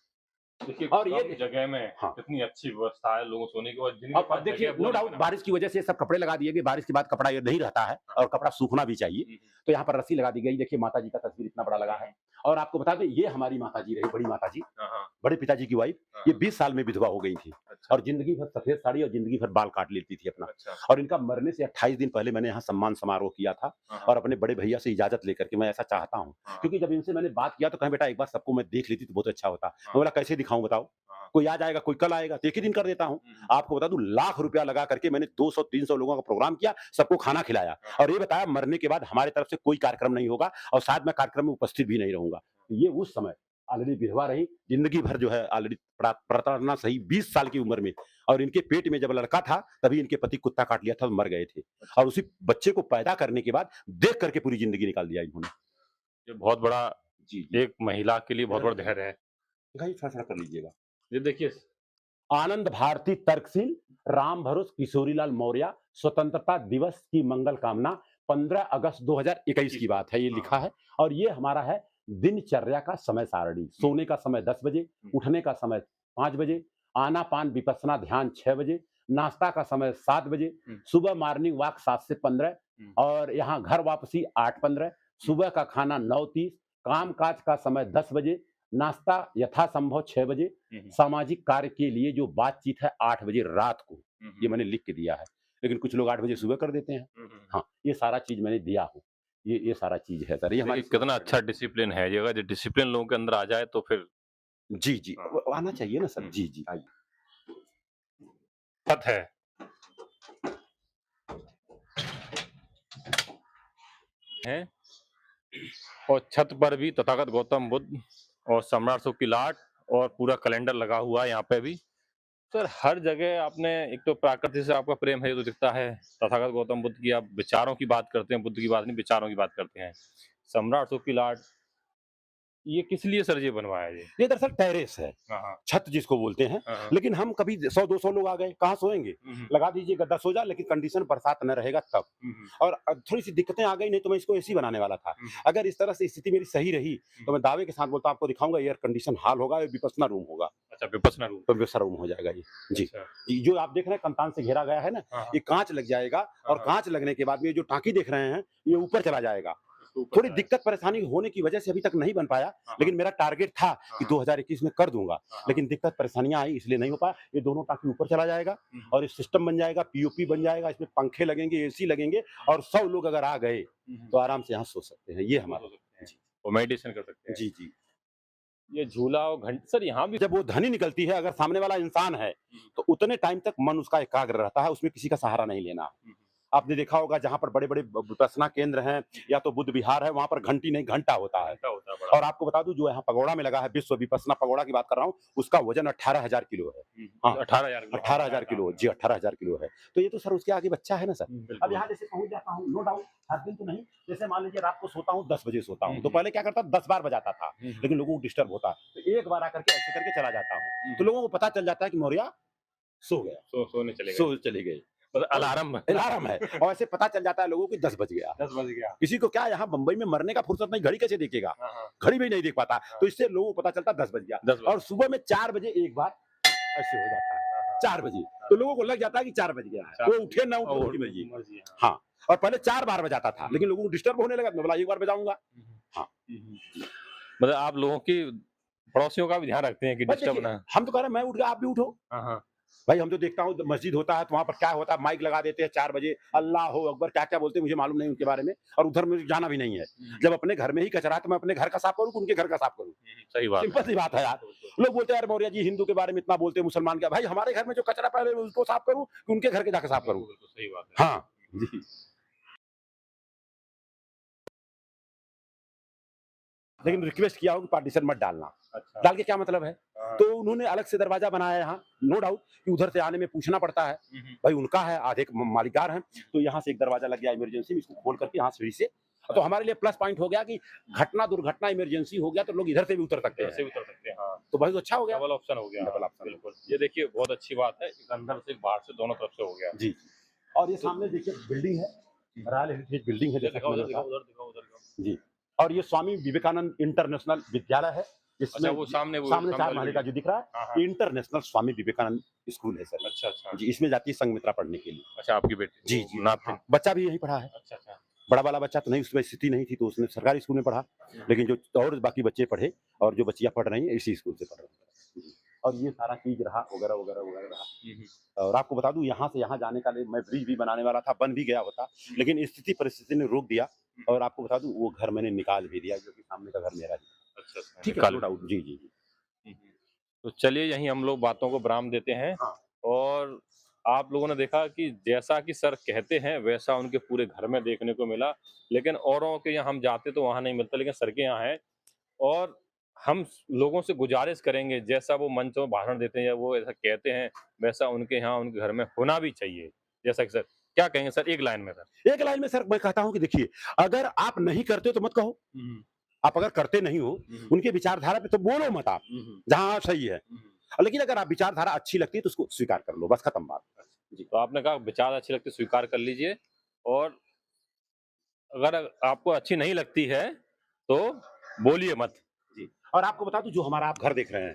देखिए, और ये कम जगह में हाँ। कितनी अच्छी व्यवस्था है लोगों सोने की, और जिनके अब पास देखिए जगह वो नो नहीं डाउट बना। बारिश की वजह से सब कपड़े लगा दिए गए, बारिश के बाद कपड़ा ये नहीं रहता है और कपड़ा सूखना भी चाहिए, तो यहाँ पर रस्सी लगा दी गई। देखिए माता जी का तस्वीर इतना बड़ा लगा है। और आपको बता दें, ये हमारी माता जी रही, बड़ी माता जी, हाँ, हाँ। बड़े पिताजी की वाइफ। हाँ, ये हाँ। 20 साल में विधवा हो गई थी अच्छा, और जिंदगी भर सफेद साड़ी और जिंदगी भर बाल काट लेती थी अपना। अच्छा। और इनका मरने से 28 दिन पहले मैंने यहाँ सम्मान समारोह किया था हाँ, हाँ। और अपने बड़े भैया से इजाजत लेकर के, मैं ऐसा चाहता हूँ, हाँ, क्योंकि जब इनसे मैंने बात किया तो कहें बेटा एक बार सबको मैं देख लेती तो बहुत अच्छा होता। हाँ। मैं बोला कैसे दिखाऊं बताओ, हाँ। कोई आज आएगा कोई कल आएगा, तो एक ही दिन कर देता हूँ। आपको बता दूं, लाख रुपया लगा करके मैंने 200-300 लोगों का प्रोग्राम किया, सबको खाना खिलाया और ये बताया मरने के बाद हमारे तरफ से कोई कार्यक्रम नहीं होगा और शायद मैं कार्यक्रम में उपस्थित भी नहीं रहूंगा। ये उस समय ऑलरेडी विधवा रही, जिंदगी भर जो है ऑलरेडी प्रताड़ना सही 20 साल की उम्र में, और इनके पेट में जब लड़का था तभी इनके पति कुत्ता काट लिया था, मर गए थे। और उसी बच्चे को पैदा करने के बाद देख करके पूरी जिंदगी निकाल दिया इन्होंने। ये बहुत बड़ा, जी एक महिला के लिए बहुत बड़ा धैर्य है। भाई फैसला कर लीजिएगा। ये देखिए, आनंद भारती तर्कशील राम भरोस किशोरीलाल मौर्य स्वतंत्रता दिवस की मंगल कामना 15 अगस्त 2021 की बात है, ये लिखा है। और ये हमारा है दिनचर्या का समय सारणी। सोने का समय 10 बजे, उठने का समय 5 बजे, आना पान विपස්සना ध्यान 6 बजे, नाश्ता का समय 7 बजे, सुबह मॉर्निंग वॉक 7 से 15 और यहाँ घर वापसी 8:15, सुबह का खाना 9:30, काम काज का समय 10 बजे, नाश्ता यथासंभव 6 बजे, सामाजिक कार्य के लिए जो बातचीत है 8 बजे रात को। ये मैंने लिख के दिया है, लेकिन कुछ लोग 8 बजे सुबह कर देते हैं। हाँ, ये सारा चीज मैंने दिया हूँ, ये सारा चीज है सर। ये हमारी कितना अच्छा डिसिप्लिन है ये, अगर डिसिप्लिन लोगों के अंदर आ जाए तो फिर जी जी आना चाहिए ना सर। जी जी आइए। पथ है। हैं और छत पर भी तथागत गौतम बुद्ध और सम्राट अशोक की लाट और पूरा कैलेंडर लगा हुआ है यहाँ पे भी। सर हर जगह आपने, एक तो प्रकृति से आपका प्रेम है ये तो दिखता है, तथागत गौतम बुद्ध की आप विचारों की बात करते हैं, बुद्ध की बात नहीं विचारों की बात करते हैं, सम्राट अशोक की लाट, ये किस लिए सर ये बनवाया ये दरअसल टेरेस है, हाँ, हाँ। छत जिसको बोलते हैं। हाँ। लेकिन हम कभी 100-200 लोग आ गए, कहाँ सोएंगे? लगा दीजिए गद्दा, सो जा, लेकिन कंडीशन बरसात न रहेगा तब। और थोड़ी सी दिक्कतें आ गई, नहीं तो मैं इसको एसी बनाने वाला था। अगर इस तरह से स्थिति मेरी सही रही तो मैं दावे के साथ बोलता हूं, आपको दिखाऊंगा एयर कंडीशन हॉल होगा, विपස්සना रूम होगा। अच्छा, विपස්සना रूम। तो विपස්සना रूम हो जाएगा ये। जी अच्छा। ये जो आप देख रहे हैं कंतान से घेरा गया है ना, हाँ, हाँ। ये कांच लग जाएगा और हाँ। कांच लगने के बाद में ये जो टांकी देख रहे हैं ये ऊपर चला जाएगा। थोड़ी दिक्कत परेशानी होने की वजह से अभी तक नहीं बन पाया, लेकिन मेरा टारगेट था कि 2021 में कर दूंगा, लेकिन दिक्कत परेशानियां आई इसलिए नहीं हो पाया। ये दोनों टांकी ऊपर चला जाएगा और ये सिस्टम बन जाएगा, पीओपी बन जाएगा, इसमें पंखे लगेंगे, एसी लगेंगे और 100 लोग अगर आ गए तो आराम से यहाँ सो सकते हैं। ये हमारा वो मेडिटेशन कर सकते हैं। जी जी। ये झूला और घंटी सर यहाँ भी जब वो ध्वनि निकलती है, अगर सामने वाला इंसान है तो उतने टाइम तक मन उसका एकाग्र रहता है, उसमें किसी का सहारा नहीं लेना। आपने देखा होगा जहां पर बड़े बड़े विपස්සना केंद्र हैं या तो बुद्ध विहार है, वहां पर घंटी नहीं घंटा होता है। और आपको बता दूं, जो यहाँ पगोड़ा में लगा है, विश्व विपස්සना पगोड़ा की बात कर रहा हूँ, उसका वजन 18,000 किलो है। हाँ 18,000 किलो जी, 18,000 किलो है। तो ये तो सर उसके आगे बच्चा है ना सर। अब यहाँ जैसे पहुंच जाता हूँ, नो डाउट हर दिन तो नहीं, जैसे मान लीजिए रात को सोता हूँ 10 बजे सोता हूँ, तो पहले क्या करता 10 बार बजाता था, लेकिन लोगों को डिस्टर्ब होता, तो एक बार आकर के ऐसे करके चला जाता हूँ, तो लोगों को पता चल जाता है कि मौर्य सो गया, सो चले गए, अलार्म है। और ऐसे पता चल जाता है लोगों को 10 बज गया। किसी को क्या यहाँ बम्बई में मरने का फुर्सत नहीं, घड़ी कैसे देखेगा, घड़ी भी नहीं देख पाता, तो इससे लोगों को पता चलता 10 बज गया। और सुबह में 4 बजे एक बार ऐसे हो जाता है, 4 बजे, तो लोगों को लग जाता है कि 4 बज गया है, वो उठे ना उठे उनकी मर्जी। हाँ, और पहले 4 बार बजाता था, लेकिन लोगों को डिस्टर्ब होने लगा, मैं बोला एक बार बजाऊंगा। हाँ, मतलब आप लोगों की पड़ोसियों का भी ध्यान रखते हैं कि डिस्टर्ब ना। हम तो कह रहे हैं मैं उठ गया आप भी उठो। भाई हम तो देखता हूँ मस्जिद होता है तो वहां पर क्या होता है, माइक लगा देते हैं 4 बजे, अल्लाह हो अकबर, क्या क्या बोलते हैं मुझे मालूम नहीं उनके बारे में, और उधर मुझे जाना भी नहीं है। जब अपने घर में ही कचरा है तो मैं अपने घर का साफ करूँ कि उनके घर का साफ करूँ? सही बात सिंपल सी बात है यार। लोग बोलते हैं यार मौर्य जी हिंदू के बारे में इतना बोलते हैं, मुसलमान का, भाई हमारे घर में जो कचरा पहले उसको साफ करूँ कि उनके घर के जाकर साफ करूँ? सही बात है। हाँ जी। लेकिन रिक्वेस्ट किया हो कि पार्टीशन मत डालना। अच्छा। डाल के क्या मतलब है? हाँ। तो उन्होंने अलग से दरवाजा बनाया है यहाँ, नो डाउट कि उधर से आने में पूछना पड़ता है, भाई उनका है, आधे मालिकदार हैं, तो यहाँ से एक दरवाजा लग गया इमरजेंसी में, इसको खोल करके यहाँ सीढ़ी से, तो हमारे लिए प्लस पॉइंट हो गया कि घटना दुर्घटना इमरजेंसी हो गया तो लोग इधर से भी उतर सकते ऐसे हैं, उतर सकते हैं। हाँ, तो बहुत अच्छा हो गया। डबल ऑप्शन हो गया। डबल हाँ, ऑप्शन। बिल्कुल। ये देखिए बहुत अच्छी बात है, एक अंदर से एक बाहर से दोनों तरफ से हो गया। जी। और ये सामने देखिए बिल्डिंग है, रॉयल हेरिटेज बिल्डिंग है, जैसा कि मैंने बताया। उधर दिखाओ। जी। और ये स्वामी विवेकानंद इंटरनेशनल विद्यालय है, जिसमें अच्छा, वो सामने 4 महले का जो दिख रहा हाँ, है, हाँ। इंटरनेशनल स्वामी विवेकानंद स्कूल है सर। अच्छा। जी, इसमें जाती है संघमित्रा पढ़ने के लिए। अच्छा, आपकी बेटी जी वो जी, नाथ हाँ, बच्चा भी यहीं पढ़ा है। अच्छा। बड़ा वाला बच्चा तो नहीं, उसमें स्थिति नहीं थी तो उसने सरकारी स्कूल में पढ़ा, लेकिन जो और बाकी बच्चे पढ़े और जो बच्चियां पढ़ रही हैं इसी स्कूल से पढ़ रही हैं। जी। और ये सारा चीज रहा वगैरह रहा। और आपको बता दूं यहाँ से यहाँ जाने का लिए मैं ब्रिज भी बनाने वाला था, बन भी गया होता, लेकिन स्थिति परिस्थिति ने रोक दिया। और आपको बता दूं वो घर मैंने निकाल भी दिया, जो कि सामने का घर मेरा ही है। अच्छा, ठीक है, नो डाउट। जी जी जी। तो चलिए यहीं हम लोग बातों को विराम देते हैं। हाँ। और आप लोगों ने देखा कि जैसा कि सर कहते हैं वैसा उनके पूरे घर में देखने को मिला, लेकिन औरों के यहाँ हम जाते तो वहाँ नहीं मिलता, लेकिन सर के यहाँ है। और हम लोगों से गुजारिश करेंगे जैसा वो मंच में भाषण देते हैं या वो ऐसा कहते हैं वैसा उनके यहाँ उनके घर में होना भी चाहिए। जैसा कि सर क्या कहेंगे सर एक लाइन में सर? एक लाइन में सर मैं कहता हूँ कि देखिए, अगर आप नहीं करते तो मत कहो, आप अगर करते नहीं हो उनके विचारधारा पे तो बोलो मत आप, जहाँ सही है। लेकिन अगर आप विचारधारा अच्छी लगती है तो उसको स्वीकार कर लो, बस खत्म बात। जी, तो आपने कहा विचार अच्छी लगती स्वीकार कर लीजिए, और अगर आपको अच्छी नहीं लगती है तो बोलिए मत। जी। और आपको बता दूं जो हमारा आप घर देख रहे हैं,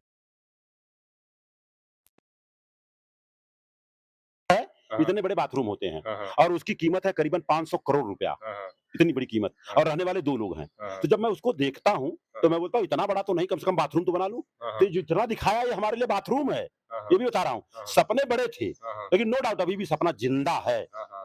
इतने बड़े बाथरूम होते हैं और उसकी कीमत है करीबन 500 करोड़ रुपया, इतनी बड़ी कीमत, और रहने वाले 2 लोग हैं। तो जब मैं उसको देखता हूँ तो मैं बोलता हूँ इतना बड़ा तो नहीं, कम से कम बाथरूम तो बना लूं। तो जितना दिखाया ये हमारे लिए बाथरूम है, ये भी बता रहा हूँ। सपने बड़े थे, लेकिन नो डाउट अभी भी सपना जिंदा है।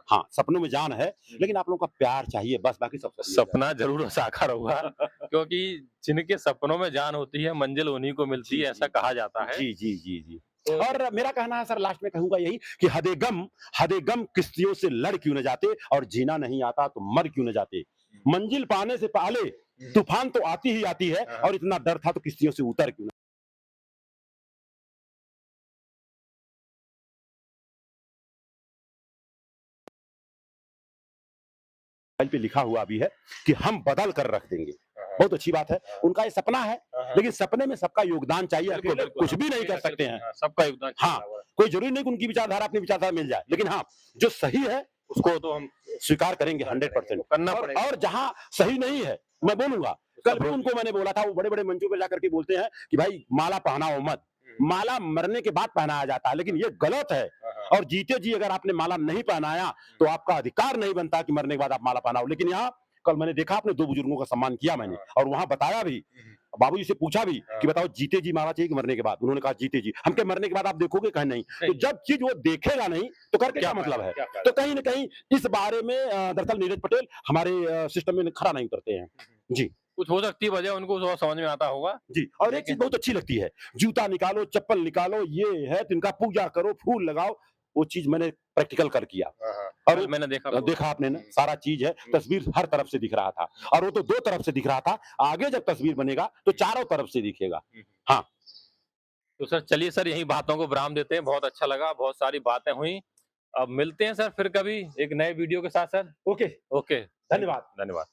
हाँ, सपनों में जान है, लेकिन आप लोगों का प्यार चाहिए, बस बाकी सब सपना जरूर साकार होगा। क्योंकि जिनके सपनों में जान होती है मंजिल उन्हीं को मिलती है, ऐसा कहा जाता है। जी जी जी जी। और मेरा कहना है सर, लास्ट में कहूंगा यही कि हदे गम किश्तियों से लड़ क्यों न जाते, और जीना नहीं आता तो मर क्यों न जाते। मंजिल पाने से पहले तूफान तो आती ही आती है, और इतना डर था तो किश्तियों से उतर क्यों न। पे लिखा हुआ भी है कि हम बदल कर रख देंगे। बहुत अच्छी बात है, उनका ये सपना है, लेकिन सपने में सबका योगदान चाहिए, अकेले कुछ भी नहीं कर सकते हैं। सबका योगदान। हाँ, कोई जरूरी नहीं कि उनकी विचारधारा अपनी विचारधारा मिल जाए, लेकिन हाँ जो सही है उसको तो हम स्वीकार करेंगे 100% करना और, पड़ेगा। और जहाँ सही नहीं है मैं बोलूंगा। कल भी उनको मैंने बोला था, वो बड़े बड़े मंचों पर जाकर के बोलते हैं कि भाई माला पहनाओ मत, माला मरने के बाद पहनाया जाता है, लेकिन ये गलत है। और जीते जी अगर आपने माला नहीं पहनाया तो आपका अधिकार नहीं बनता कि मरने के बाद आप माला पहनाओ। लेकिन यहाँ कल मैंने देखा, आपने 2 बुजुर्गों का सम्मान किया मैंने, और वहां बताया भी, बाबूजी से पूछा भी कि बताओ जीते जी मारा चाहिए कि मरने के बाद। उन्होंने कहा जीते जी। हम क्या मरने के बाद आप देखोगे? कहीं नहीं। तो जब चीज वो देखेगा नहीं तो करके क्या मतलब है? तो कहीं ना कहीं इस बारे में दरअसल नीरज पटेल हमारे सिस्टम में खरा नहीं उतरते हैं। जी, कुछ हो सकती है वजह, उनको थोड़ा समझ में आता होगा। जी। और एक चीज बहुत अच्छी लगती है, जूता निकालो, चप्पल निकालो, ये है तो इनका पूजा करो, फूल लगाओ। वो चीज मैंने प्रैक्टिकल कर किया, और मैंने देखा आपने ना, सारा चीज है, तस्वीर हर तरफ से दिख रहा था, और वो तो 2 तरफ से दिख रहा था, आगे जब तस्वीर बनेगा तो चारों तरफ से दिखेगा। हाँ, तो सर चलिए सर यही बातों को विराम देते हैं, बहुत अच्छा लगा, बहुत सारी बातें हुई। अब मिलते हैं सर फिर कभी एक नए वीडियो के साथ सर। ओके, ओके, धन्यवाद। धन्यवाद।